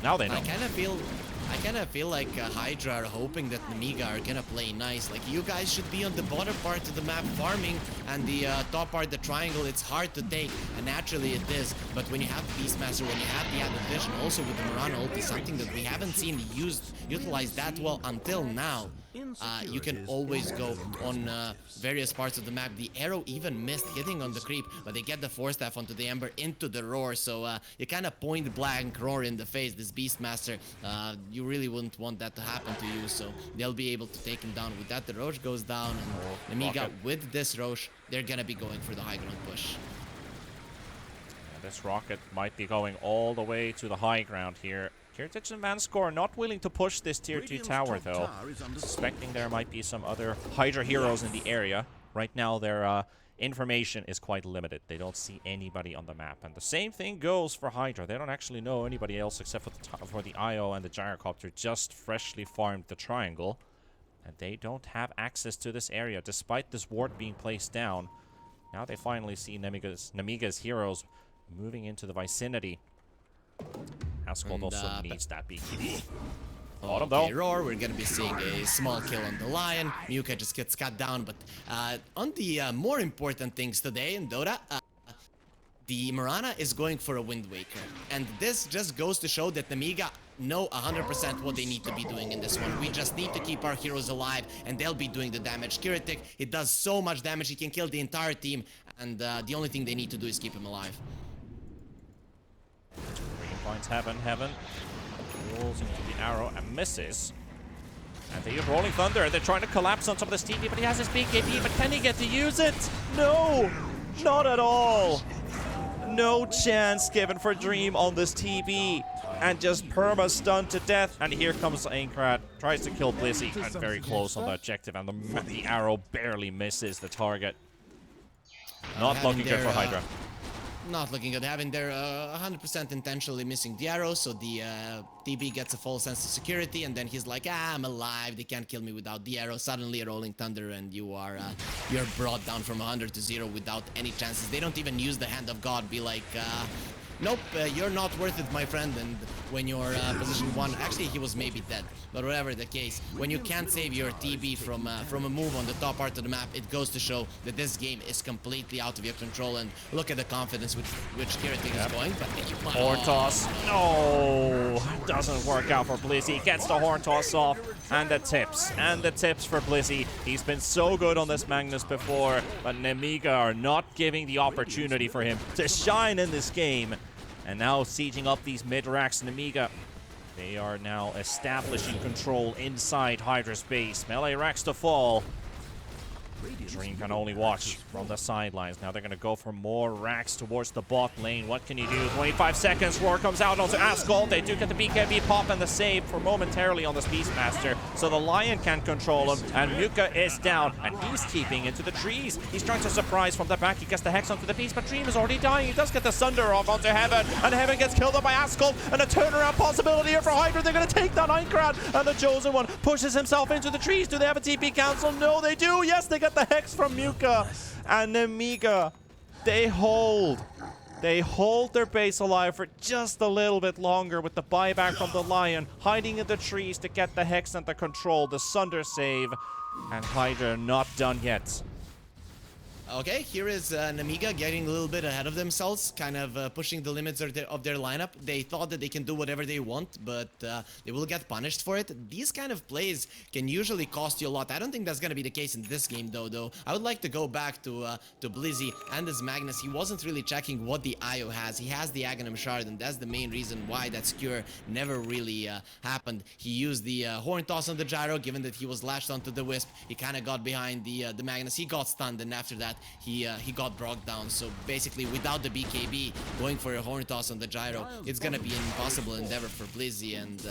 Now they know. I kind of feel like Hydra are hoping that Nemiga are gonna play nice. Like, you guys should be on the bottom part of the map farming, and the top part, the triangle, it's hard to take, and naturally it is. But when you have Beastmaster, when you have the added vision, also with the Mirana ult, is something that we haven't seen utilized that well until now. You can always go on various parts of the map. The arrow even missed hitting on the creep, but they get the Force Staff onto the Ember into the Roar, so you kind of point blank Roar in the face, this Beastmaster. You really wouldn't want that to happen to you, so they'll be able to take him down. With that, the Roche goes down, and Nemiga with this Roche, they're gonna be going for the high ground push. Yeah, this rocket might be going all the way to the high ground here. Kiritich and Vanscore not willing to push this tier 2 tower though, suspecting there might be some other Hydra heroes in the area. Right now their information is quite limited. They don't see anybody on the map, and the same thing goes for Hydra. They don't actually know anybody else except for the IO and the Gyrocopter just freshly farmed the triangle, and they don't have access to this area despite this ward being placed down. Now they finally see Nemiga's heroes moving into the vicinity. Asgold also needs that BKB. Okay, Roar, we're gonna be seeing a small kill on the Lion. Muka just gets cut down, but on the more important things today in Dota, the Mirana is going for a Wind Waker. And this just goes to show that Nemiga know 100% what they need to be doing in this one. We just need to keep our heroes alive, and they'll be doing the damage. Kiritich, he does so much damage, he can kill the entire team, and the only thing they need to do is keep him alive. Finds Heaven. Rolls into the arrow and misses. And they use Rolling Thunder. They're trying to collapse on top of this TP, but he has his BKB, but can he get to use it? No! Not at all! No chance given for Dream on this TP. And just perma-stunned to death. And here comes Aincrad. Tries to kill Blizzy. And very close on the objective. And the arrow barely misses the target. Not looking good for Hydra. Not looking good. Having their 100% intentionally missing the arrow, so the TB gets a false sense of security, and then he's like, I'm alive, they can't kill me without the arrow. Suddenly a Rolling Thunder, and you're brought down from 100 to 0 without any chances. They don't even use the Hand of God, be like, nope, you're not worth it, my friend. And when you're position 1, actually he was maybe dead, but whatever the case, when you can't save your TB from a move on the top part of the map, it goes to show that this game is completely out of your control. And look at the confidence with which Kiritik is going. But horn toss, no, doesn't work out for Blizzy. Gets the horn toss off, and the tips for Blizzy. He's been so good on this Magnus before, but Nemiga are not giving the opportunity for him to shine in this game. And now sieging up these mid-racks, Nemiga, they are now establishing control inside Hydra's base. Melee racks to fall. Dream can only watch from the sidelines. Now they're going to go for more racks towards the bot lane. What can you do? 25 seconds. Roar comes out onto Ascol. They do get the BKB pop and the save for momentarily on this Beastmaster. So the Lion can't control him. And Muka is down. And he's keeping into the trees. He's trying to surprise from the back. He gets the Hex onto the Beast. But Dream is already dying. He does get the Sunder off onto Heaven. And Heaven gets killed up by Ascol. And a turnaround possibility here for Hydra. They're going to take down Eincrad. And the Chosen One pushes himself into the trees. Do they have a TP cancel? No, they do. Yes, they get the Hex from Muka. And Nemiga, they hold their base alive for just a little bit longer with the buyback from the Lion, hiding in the trees to get the Hex and the control, the Sunder save, and Hydra not done yet. Okay, here is Nemiga getting a little bit ahead of themselves, kind of pushing the limits of their lineup. They thought that they can do whatever they want, but they will get punished for it. These kind of plays can usually cost you a lot. I don't think that's going to be the case in this game, though. I would like to go back to Blizzy and his Magnus. He wasn't really checking what the IO has. He has the Aghanim Shard, and that's the main reason why that skewer never really happened. He used the Horn Toss on the Gyro, given that he was lashed onto the Wisp. He kind of got behind the Magnus. He got stunned, and after that, he got brought down. So basically, without the BKB, going for a Horn Toss on the Gyro, it's gonna be an impossible endeavor for Blizzy. And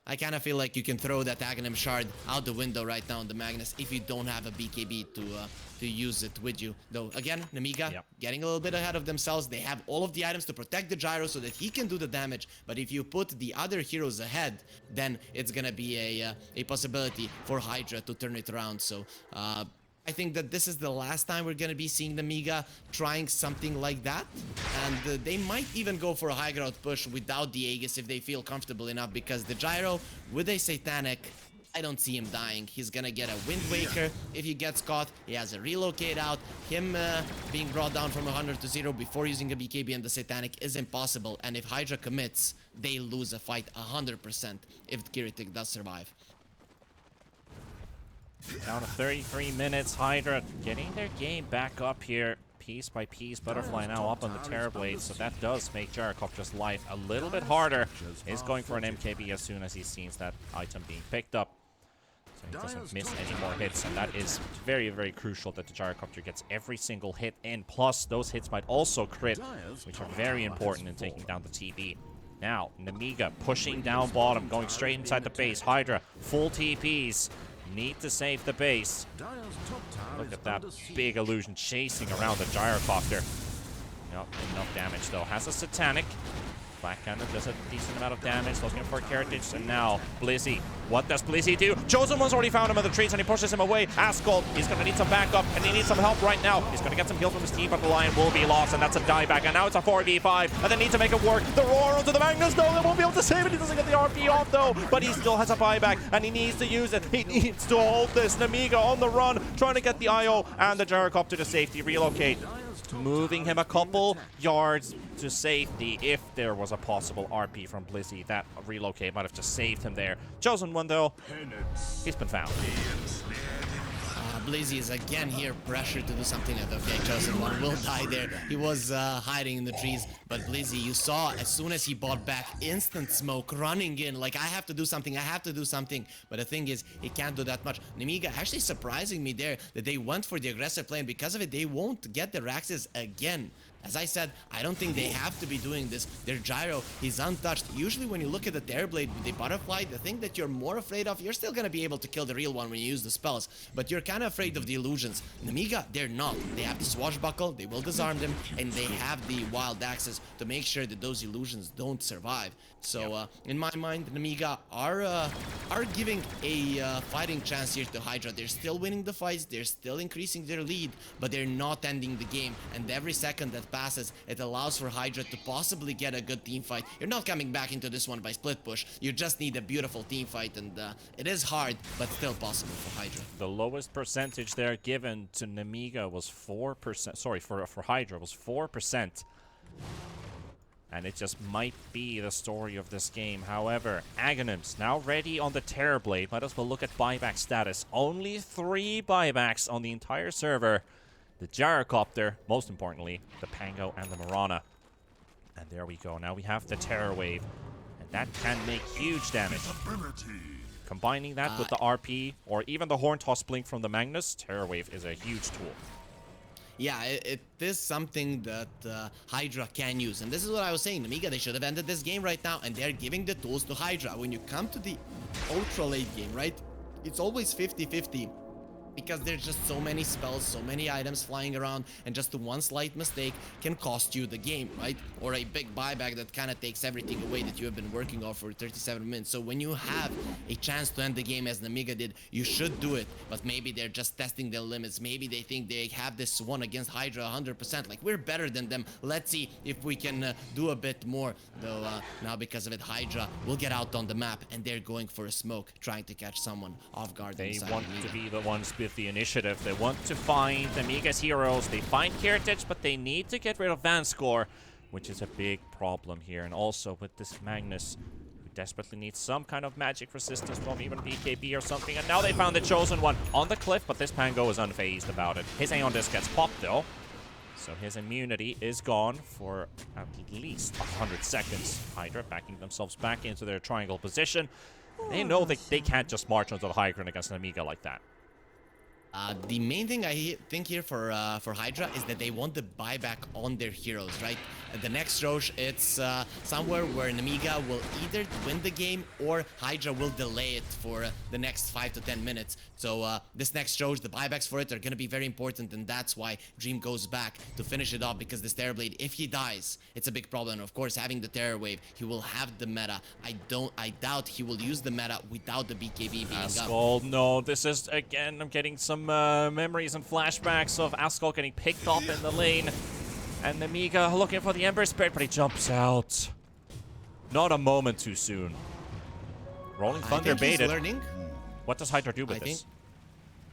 I kind of feel like you can throw that Aghanim Shard out the window right now on the Magnus if you don't have a BKB to use it with you. Though again, Nemiga getting a little bit ahead of themselves. They have all of the items to protect the Gyro so that he can do the damage. But if you put the other heroes ahead, then it's gonna be a possibility for Hydra to turn it around. So I think that this is the last time we're gonna be seeing Nemiga trying something like that, and they might even go for a high ground push without the Aegis if they feel comfortable enough, because the Gyro with a Satanic, I don't see him dying. He's gonna get a Wind Waker if he gets caught. He has a relocate out. Him being brought down from 100 to 0 before using a BKB and the Satanic is impossible, and if Hydra commits, they lose a fight 100% if Kiritik does survive. Down to 33 minutes, Hydra getting their game back up here, piece by piece. Butterfly now up on the Terrorblade, so that does make Gyrocopter's life a little bit harder. Is going for an MKB as soon as he sees that item being picked up, so he doesn't miss any more hits, and that is very, very crucial that the Gyrocopter gets every single hit in. Plus, those hits might also crit, which are very important in taking down the TB. Now, Nemiga pushing down bottom, going straight inside the base. Hydra, full TPs. Need to save the base. Look at that big illusion chasing around the Gyrocopter. Nope, enough damage though. Has a Satanic. Blackhander does a decent amount of damage, looking for Heritage, and now Blizzy. What does Blizzy do? Chosen One's already found him in the trees, and he pushes him away. Ascol, he's going to need some backup, and he needs some help right now. He's going to get some kills from his team, but the Lion will be lost, and that's a dieback, and now it's a 4v5, and they need to make it work. The Roar onto the Magnus, no, they won't be able to save it. He doesn't get the RP off, though, but he still has a buyback, and he needs to use it. He needs to hold this. Nemiga on the run, trying to get the IO and the Gyrocopter to safety. Relocate. Moving him a couple yards to safety if there was a possible RP from Blizzy. That relocate might have just saved him there. Chosen One, though, he's been found. Blizzy is again here pressured to do something. Okay, Chosen One will die there. He was hiding in the trees, but Blizzy, you saw as soon as he bought back, instant smoke running in, like, I have to do something, I have to do something. But the thing is, he can't do that much. Nemiga actually surprising me there that they went for the aggressive play, and because of it, they won't get the Raxes again. As I said, I don't think they have to be doing this. Their Gyro, he's untouched. Usually when you look at the Terrorblade with the Butterfly, the thing that you're more afraid of, you're still gonna be able to kill the real one when you use the spells, but you're kind of afraid of the illusions. Nemiga, they're not. They have the Swashbuckle, they will disarm them, and they have the Wild Axes to make sure that those illusions don't survive. So, in my mind, Nemiga are giving a fighting chance here to Hydra. They're still winning the fights, they're still increasing their lead, but they're not ending the game, and every second that passes, it allows for HYDRA to possibly get a good team fight. You're not coming back into this one by split push. You just need a beautiful team fight, and it is hard, but still possible for HYDRA. The lowest percentage there given to Nemiga was 4%. Sorry, for HYDRA was 4%. And it just might be the story of this game. However, Aghanims now ready on the Terrorblade. Let us look at buyback status. Only 3 buybacks on the entire server. The Gyrocopter, most importantly, the Pango and the Mirana. And there we go. Now we have the Terror Wave. And that can make huge damage. Combining that with the RP, or even the Horn Toss Blink from the Magnus, Terror Wave is a huge tool. Yeah, it is something that HYDRA can use. And this is what I was saying. Nemiga, they should have ended this game right now, and they're giving the tools to HYDRA. When you come to the ultra late game, right, it's always 50-50. Because there's just so many spells, so many items flying around, and just one slight mistake can cost you the game, right? Or a big buyback that kind of takes everything away that you have been working on for 37 minutes. So when you have a chance to end the game as Nemiga did, you should do it. But maybe they're just testing their limits. Maybe they think they have this one against HYDRA 100%. Like, we're better than them. Let's see if we can do a bit more. Though now because of it, HYDRA will get out on the map, and they're going for a smoke, trying to catch someone off guard. They want to be the ones with the initiative. They want to find Nemiga's heroes. They find Kiritich, but they need to get rid of Vanscore, which is a big problem here. And also with this Magnus, who desperately needs some kind of magic resistance from even BKB or something. And now they found the Chosen One on the cliff, but this Pango is unfazed about it. His Aeon Disc gets popped though, so his immunity is gone for at least 100 seconds. HYDRA backing themselves back into their triangle position. They know they can't just march onto the high ground against Nemiga like that. The main thing I think here for HYDRA is that they want the buyback on their heroes, right? The next Roche, it's somewhere where Nemiga will either win the game or HYDRA will delay it for the next 5 to 10 minutes. So this next Roche, the buybacks for it are going to be very important, and that's why Dream goes back to finish it off, because this Terrorblade, if he dies, it's a big problem. Of course, having the Terror Wave, he will have the meta. I doubt he will use the meta without the BKB being Ascol, no, this is, again, I'm getting some memories and flashbacks of Ascol getting picked up in the lane. And Nemiga looking for the Ember Spirit, but he jumps out. Not a moment too soon. Rolling Thunder baited. Learning. What does HYDRA do with this?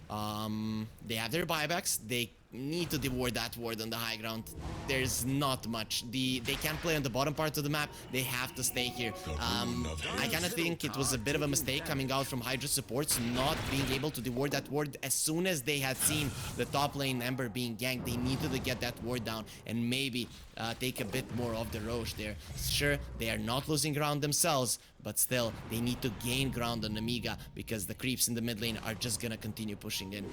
They have their buybacks. They need to devour that ward on the high ground. There's not much. They can't play on the bottom part of the map. They have to stay here. I kind of think it was a bit of a mistake coming out from HYDRA supports, not being able to devour that ward. As soon as they had seen the top lane Ember being ganked, they needed to get that ward down and maybe take a bit more of the Roche there. Sure, they are not losing ground themselves, but still, they need to gain ground on Nemiga, because the creeps in the mid lane are just gonna continue pushing in.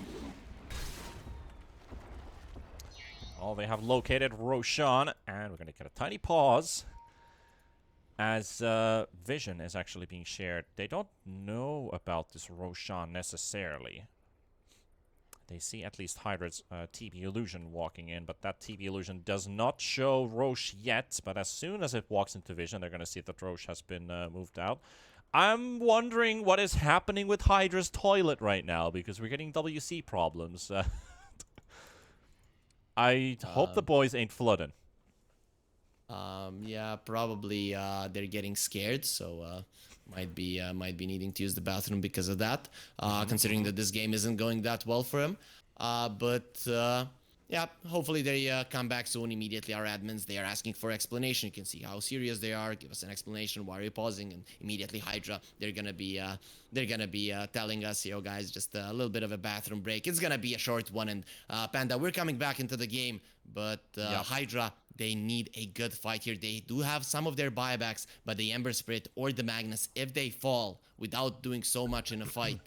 Well, they have located Roshan, and we're going to get a tiny pause as Vision is actually being shared. They don't know about this Roshan necessarily. They see at least HYDRA's TB Illusion walking in, but that TB Illusion does not show Roche yet. But as soon as it walks into Vision, they're going to see that Roche has been moved out. I'm wondering what is happening with HYDRA's toilet right now, because we're getting WC problems. I hope the boys ain't flooding. Yeah, probably they're getting scared, so might be needing to use the bathroom because of that. Considering that this game isn't going that well for him. Yeah, hopefully they come back soon. Immediately, our admins, they are asking for explanation. You can see how serious they are. Give us an explanation. Why are you pausing? And immediately, HYDRA, they're gonna be telling us, yo guys, just a little bit of a bathroom break. It's gonna be a short one. And Panda, we're coming back into the game, but HYDRA, they need a good fight here. They do have some of their buybacks, but the Ember Spirit or the Magnus, if they fall without doing so much in a fight,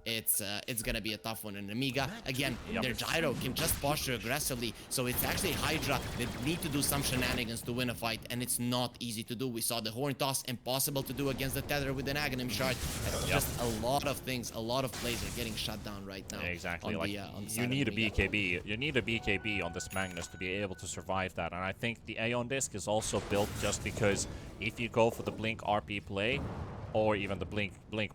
it's gonna be a tough one. And Nemiga, again, their gyro can just posture aggressively, so it's actually HYDRA that need to do some shenanigans to win a fight, and it's not easy to do. We saw the Horn Toss, impossible to do against the Tether with an Aghanim Shard. Just a lot of things, a lot of plays are getting shut down right now. Exactly. On like, you need a BKB. You need a BKB on this Magnus to be able to survive that. And I think the Aeon Disc is also built just because if you go for the Blink RP play, or even the blink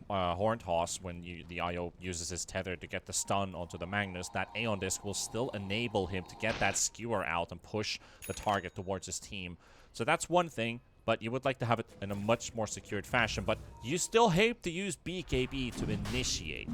horn toss when the IO uses his tether to get the stun onto the Magnus, that Aeon Disc will still enable him to get that skewer out and push the target towards his team. So that's one thing, but you would like to have it in a much more secured fashion, but you still have to use BKB to initiate.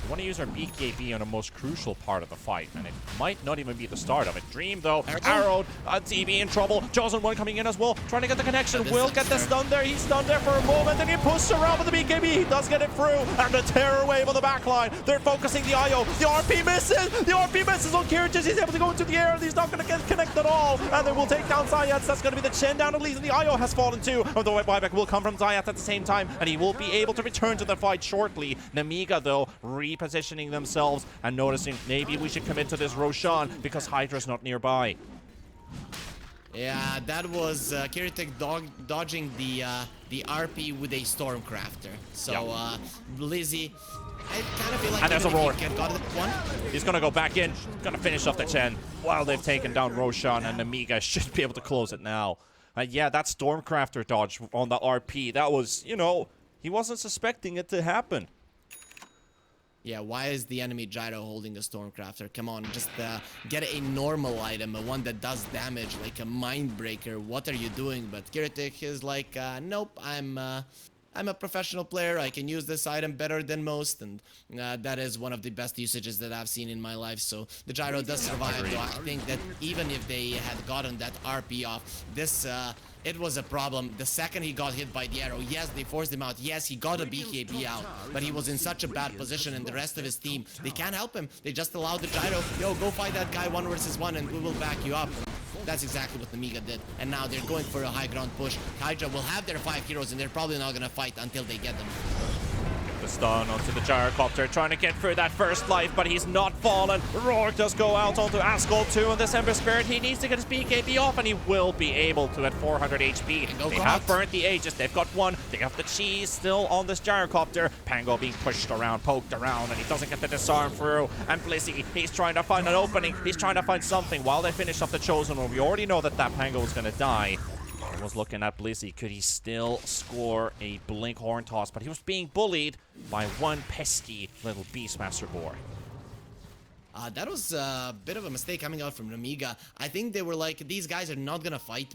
You want to use our BKB on the most crucial part of the fight, and it might not even be the start of it. Dream, though, arrowed, TB in trouble. Chosen One coming in as well, trying to get the connection. Will get the stun there. He's stunned there for a moment, and he pushes around with the BKB. He does get it through, and the terror wave on the backline. They're focusing the IO. The RP misses. The RP misses on Kirchis. He's able to go into the air, and he's not going to get connected at all. And they will take down Zayat. That's going to be the Chen down at least, and the IO has fallen too. And the buyback will come from Zayat at the same time, and he will be able to return to the fight shortly. Nemiga, though, repositioning themselves and noticing maybe we should commit to this Roshan because Hydra's not nearby. Yeah, that was Kiritek dodging the RP with a Stormcrafter. So Blizzy, I kind of feel like and there's a roar. One. He's gonna go back in, gonna finish off the Chen while they've taken down Roshan, and Nemiga should be able to close it now. Yeah, that Stormcrafter dodge on the RP, that was, you know, he wasn't suspecting it to happen. Yeah, why is the enemy Gyro holding a Stormcrafter? Come on, just get a normal item, a one that does damage, like a Mindbreaker. What are you doing? But Kiritek is like, nope, I'm a professional player. I can use this item better than most, and that is one of the best usages that I've seen in my life. So the Gyro does survive, though I think that even if they had gotten that RP off, this... it was a problem. The second he got hit by the arrow, yes, they forced him out. Yes, he got a BKB out, but he was in such a bad position, and the rest of his team, they can't help him. They just allowed the Gyro, yo, go fight that guy 1 versus 1, and we will back you up. And that's exactly what Nemiga did. And now they're going for a high ground push. HYDRA will have their 5 heroes, and they're probably not gonna fight until they get them. The stun onto the Gyrocopter, trying to get through that first life, but he's not fallen. Rourke does go out onto Ascol too, and this Ember Spirit, he needs to get his BKB off, and he will be able to at 400 HP. They have burnt the Aegis, they've got one, they have the cheese still on this Gyrocopter. Pango being pushed around, poked around, and he doesn't get the disarm through. And Blizzy, he's trying to find an opening, he's trying to find something while they finish off the Chosen One. We already know that Pango is going to die. I was looking at Blizzy. Could he still score a Blink Horn Toss? But he was being bullied by one pesky little Beastmaster boy. That was a bit of a mistake coming out from Nemiga. I think they were like, these guys are not gonna fight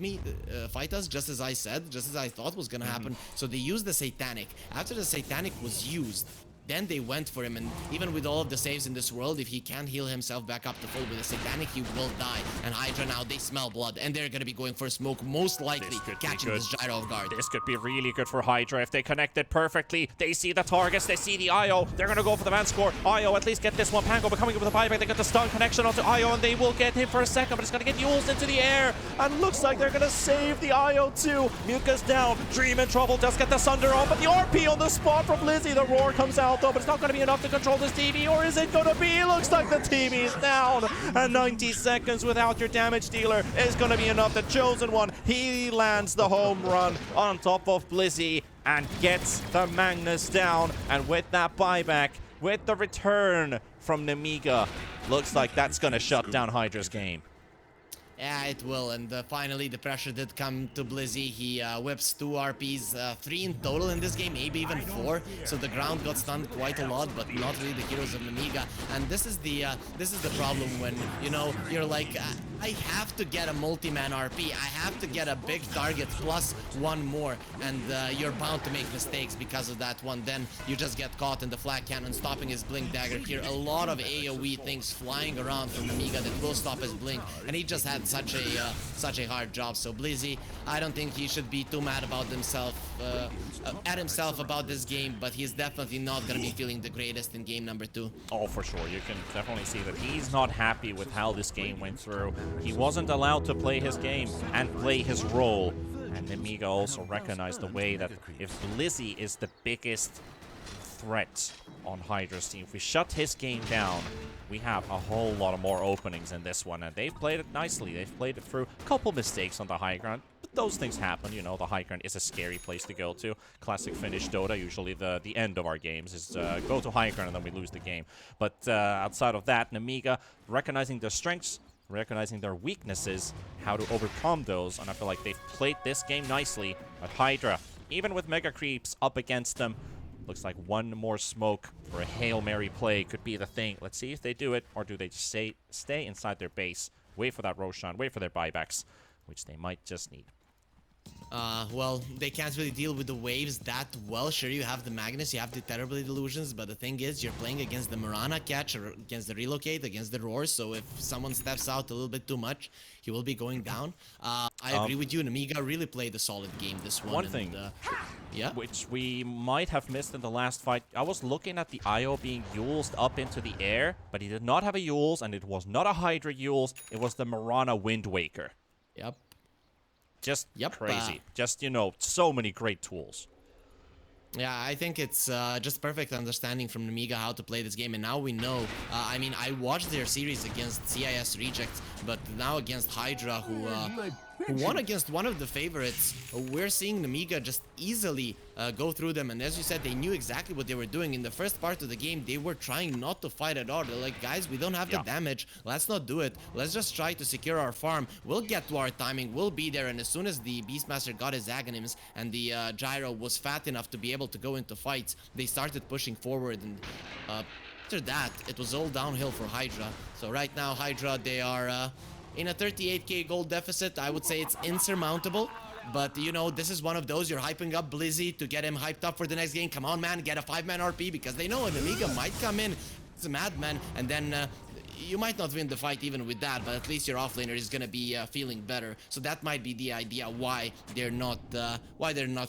us, just as I said, just as I thought was gonna happen. So they used the Satanic. After the Satanic was used, then they went for him, and even with all of the saves in this world, if he can't heal himself back up to full with a Satanic, he will die. And HYDRA now, they smell blood, and they're gonna be going for a smoke, most likely catching this Gyro off guard. This could be really good for HYDRA if they connect it perfectly. They see the targets, they see the IO, they're gonna go for the man score. IO at least get this one. Pango becoming with a buyback, they get the stun connection onto IO, and they will get him for a second, but it's gonna get Yules into the air, and looks like they're gonna save the IO too. Muka's down, Dream in trouble, does get the Sunder on, but the RP on the spot from Blizzy. The roar comes out though, but it's not gonna be enough to control this TV, or is it gonna be? It looks like the TV is down, and 90 seconds without your damage dealer is gonna be enough. The Chosen One, he lands the home run on top of Blizzy and gets the Magnus down, and with that buyback, with the return from Nemiga, looks like that's gonna shut down HYDRA's game. Yeah, it will, and finally the pressure did come to Blizzy. He whips 2 RPs, 3 in total in this game, maybe even 4. So the ground got stunned quite a lot, but not really the heroes of Nemiga. And this is the problem when, you know, you're like, I have to get a multi-man RP. I have to get a big target plus 1 more, and you're bound to make mistakes because of that one. Then you just get caught in the flag cannon, stopping his blink dagger here. A lot of AoE things flying around from Nemiga that will stop his blink, and he just had such a hard job. So Blizzy, I don't think he should be too mad about himself about this game, but he's definitely not gonna be feeling the greatest in game number 2. Oh, for sure. You can definitely see that he's not happy with how this game went through. He wasn't allowed to play his game and play his role. And Nemiga also recognized the way that if Blizzy is the biggest threat on HYDRA's team, if we shut his game down, we have a whole lot of more openings in this one, and they've played it nicely. They've played it through a couple mistakes on the high ground, but those things happen. You know, the high ground is a scary place to go to. Classic Finnish Dota, usually the end of our games is go to high ground and then we lose the game. But outside of that, Nemiga recognizing their strengths, recognizing their weaknesses, how to overcome those, and I feel like they've played this game nicely. But HYDRA, even with Mega Creeps up against them. Looks like one more smoke or a Hail Mary play could be the thing. Let's see if they do it, or do they just stay inside their base, wait for that Roshan, wait for their buybacks, which they might just need. Well, they can't really deal with the waves that well. Sure, you have the Magnus, you have the Terribly Delusions, but the thing is, you're playing against the Mirana catch, or against the Relocate, against the Roar, so if someone steps out a little bit too much, he will be going down. I agree with you, Nemiga really played a solid game this one. One thing, yeah, which we might have missed in the last fight, I was looking at the IO being Yulesed up into the air, but he did not have a Yules, and it was not a Hydra Yules, it was the Mirana Wind Waker. Yep. Just crazy. Just, you know, so many great tools. Yeah, I think it's just perfect understanding from Nemiga how to play this game, and now we know. I mean, I watched their series against CIS Rejects, but now against HYDRA, who won against one of the favorites, we're seeing Nemiga just easily go through them. And as you said, they knew exactly what they were doing. In the first part of the game, they were trying not to fight at all. They're like, guys, we don't have the damage. Let's not do it. Let's just try to secure our farm. We'll get to our timing. We'll be there. And as soon as the Beastmaster got his Aghanims and the Gyro was fat enough to be able to go into fights, they started pushing forward. And after that, it was all downhill for HYDRA. So right now, HYDRA, they are in a 38k gold deficit. I would say it's insurmountable. But, you know, this is one of those, you're hyping up Blizzy to get him hyped up for the next game. Come on, man, get a 5-man RP, because they know an Nemiga might come in. It's a madman, and then you might not win the fight even with that, but at least your offlaner is gonna be feeling better. So that might be the idea why they're not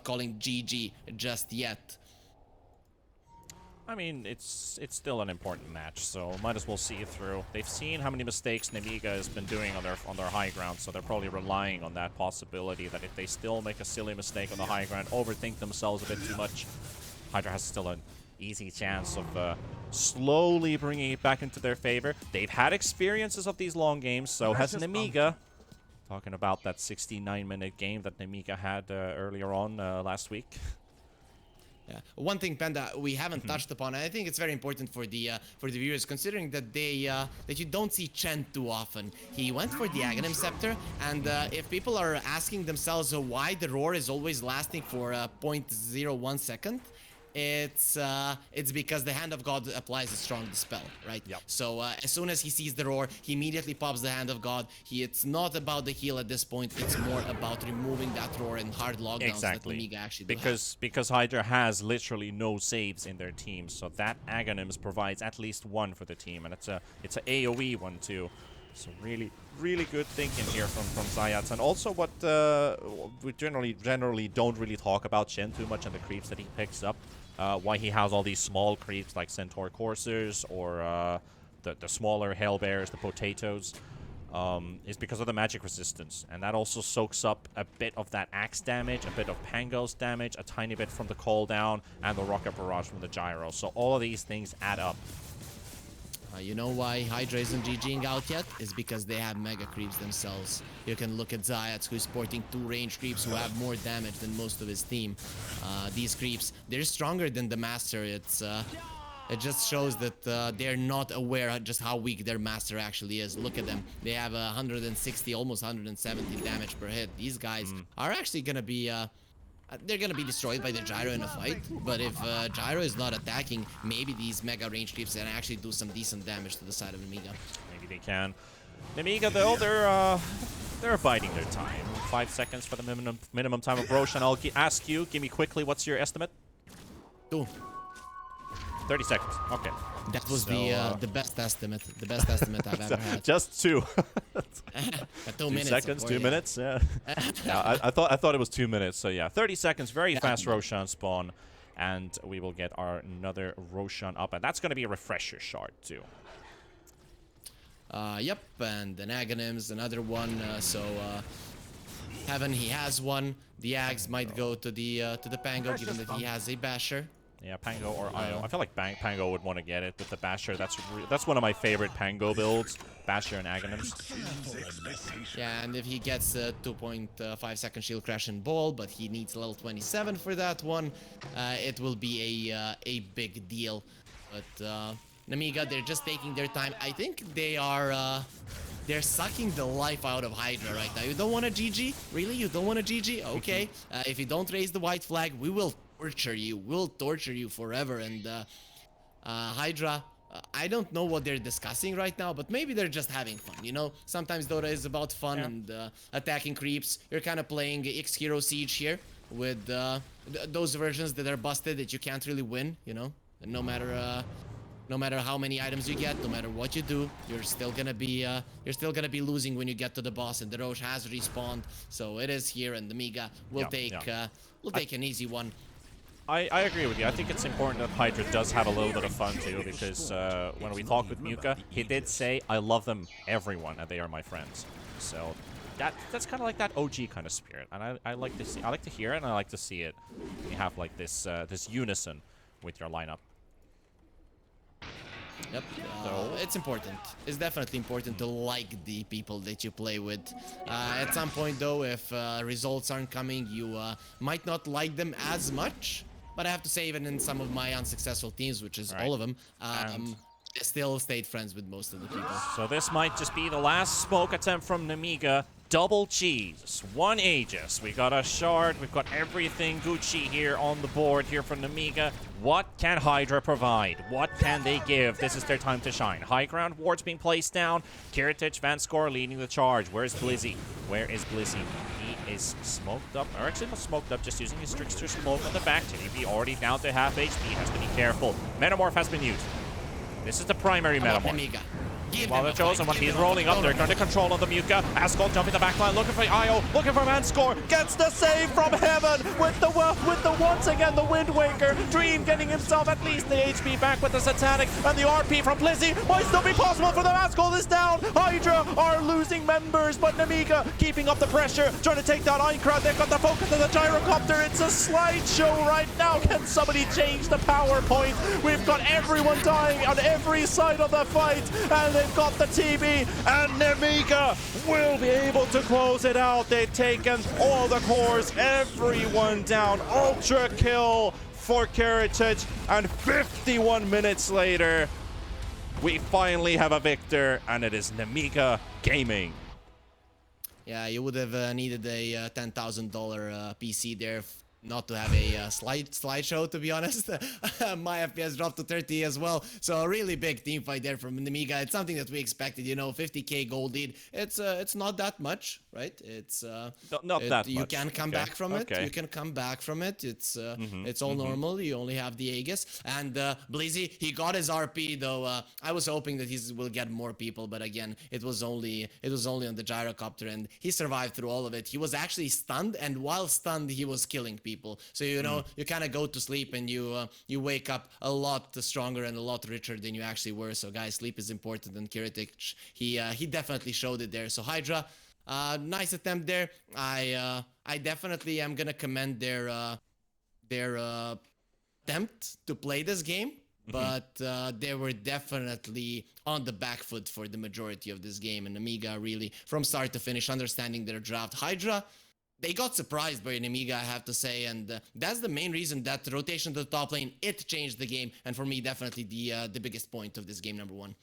calling GG just yet. I mean, it's still an important match, so might as well see it through. They've seen how many mistakes Nemiga has been doing on their high ground, so they're probably relying on that possibility that if they still make a silly mistake on the high ground, overthink themselves a bit too much, HYDRA has still an easy chance of slowly bringing it back into their favor. They've had experiences of these long games, so has Nemiga. Talking about that 69-minute game that Nemiga had earlier on last week. Yeah. One thing, Panda, we haven't touched upon, and I think it's very important for the viewers, considering that that you don't see Chen too often. He went for the Aghanim Scepter, and if people are asking themselves why the Roar is always lasting for 0.01 second, it's because the Hand of God applies a strong dispel, right? Yep. So as soon as he sees the Roar, he immediately pops the Hand of God. It's not about the heal at this point. It's more about removing that Roar and hard lockdowns that Nemiga actually do because HYDRA has literally no saves in their team, so that Aghanims provides at least one for the team, and it's a AoE one too. So really good thinking here from Zayats. And also what we generally don't really talk about Shen too much and the creeps that he picks up. Why he has all these small creeps like Centaur Coursers or the smaller Hell Bears, the potatoes, is because of the magic resistance. And that also soaks up a bit of that axe damage, a bit of Pango's damage, a tiny bit from the call down, and the rocket barrage from the gyro. So all of these things add up. You know why HYDRA isn't GGing out yet? Is because they have mega creeps themselves. You can look at Zayats, who's sporting 2 range creeps who have more damage than most of his team. These creeps, they're stronger than the master. It just shows that they're not aware of just how weak their master actually is. Look at them. They have 160, almost 170 damage per hit. These guys are actually gonna be they're gonna be destroyed by the gyro in a fight, but if gyro is not attacking, maybe these mega range creeps can actually do some decent damage to the side of Nemiga. Maybe they can. Nemiga, though, they're biding their time. 5 seconds for the minimum time of Roshan. I'll ask you, give me quickly, what's your estimate? 2. 30 seconds. Okay. That was the best estimate. The best estimate I've ever had. Just 2. 2 minutes. Seconds, 2 minutes. Yeah. Yeah, I thought it was 2 minutes. So yeah, 30 seconds. Very fast Roshan spawn, and we will get another Roshan up, and that's going to be a refresher shard too. Yep, and an Aghanims, another one. Heaven, he has one. The Ags might go to the Pango, given that he has a Basher. Yeah, Pango or IO. I feel like Pango would want to get it with the Basher. That's one of my favorite Pango builds. Basher and Aghanims. Yeah, and if he gets a 2.5 second shield crash and ball, but he needs level 27 for that one, it will be a big deal. But Nemiga, they're just taking their time. I think they are they're sucking the life out of HYDRA right now. You don't want a GG? Really? You don't want a GG? Okay. If you don't raise the white flag, we will torture you. We'll torture you forever. And HYDRA, I don't know what they're discussing right now, but maybe they're just having fun, you know? Sometimes Dota is about fun and attacking creeps. You're kind of playing X Hero Siege here with those versions that are busted that you can't really win, you know? And no matter how many items you get, no matter what you do, you're still gonna be losing when you get to the boss. And the Roche has respawned, so it is here, and the Nemiga will take an easy one. I agree with you. I think it's important that HYDRA does have a little bit of fun too, because when we talked with Muka, he did say, "I love them, everyone, and they are my friends." So that's kind of like that OG kind of spirit, and I like to see, I like to hear it, and I like to see it. You have like this this unison with your lineup. Yep, it's important. It's definitely important to like the people that you play with. At some point though, if results aren't coming, you might not like them as much. But I have to say, even in some of my unsuccessful teams, which is all of them, I still stayed friends with most of the people. So this might just be the last smoke attempt from Nemiga. Double cheese, one Aegis. We got a shard, we've got everything Gucci here on the board here from Nemiga. What can HYDRA provide? What can they give? This is their time to shine. High ground wards being placed down. Kiritich, Vanscore leading the charge. Where's Blizzy? Where is Blizzy? He is smoked up, or actually not smoked up, just using his Trickster smoke on the back. TDP already down to half HP, has to be careful. Metamorph has been used. This is the primary Metamorph. While the Chosen One, he's rolling up there, trying to control on the Muka. Ascol jumping the backline, looking for IO, looking for Vanscore. Gets the save from heaven with the once again the Wind Waker. Dream getting himself at least the HP back with the Satanic, and the RP from Blizzy might still be possible for the Ascol is down. HYDRA are losing members, but Nemiga keeping up the pressure, trying to take down Einkrad. They've got the focus of the gyrocopter. It's a slideshow right now. Can somebody change the PowerPoint? We've got everyone dying on every side of the fight, and they've got the TB, and Nemiga will be able to close it out. They've taken all the cores, everyone down. Ultra kill for Kiritich, and 51 minutes later, we finally have a victor, and it is Nemiga Gaming. Yeah, you would have needed a $10,000 PC there not to have a slideshow, to be honest. My FPS dropped to 30 as well, so a really big team fight there from Nemiga. It's something that we expected, you know, 50k gold lead. It's not that much, right? It's not that you much. can come back from it. You can come back from it. It's all normal. You only have the Aegis, and Blizzy, he got his RP though. I was hoping that he will get more people, but again, it was only on the gyrocopter, and he survived through all of it. He was actually stunned, and while stunned, he was killing people. So you know, you kind of go to sleep and you wake up a lot stronger and a lot richer than you actually were. So guys, sleep is important, and Kiritich, he definitely showed it there. So HYDRA, nice attempt there. I definitely am gonna commend their attempt to play this game, but they were definitely on the back foot for the majority of this game. And Nemiga really, from start to finish, understanding their draft. HYDRA, they got surprised by Nemiga, I have to say, and that's the main reason that rotation to the top lane, it changed the game, and for me, definitely the biggest point of this game, number one.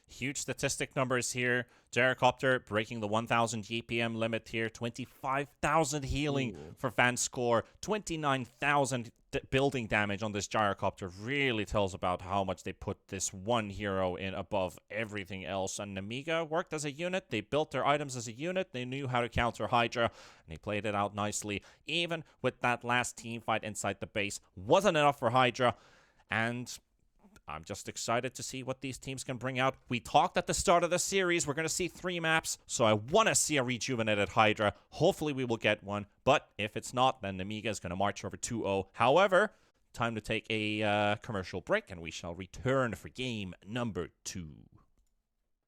Huge statistic numbers here. Gyrocopter breaking the 1000 GPM limit here. 25,000 healing for Vanscore. 29,000 building damage on this Gyrocopter. Really tells about how much they put this one hero in above everything else. And Nemiga worked as a unit. They built their items as a unit. They knew how to counter HYDRA, and they played it out nicely. Even with that last team fight inside the base, wasn't enough for HYDRA. And I'm just excited to see what these teams can bring out. We talked at the start of the series, we're going to see 3 maps, so I want to see a rejuvenated HYDRA. Hopefully we will get one, but if it's not, then Nemiga is going to march over 2-0. However, time to take a commercial break, and we shall return for game number 2.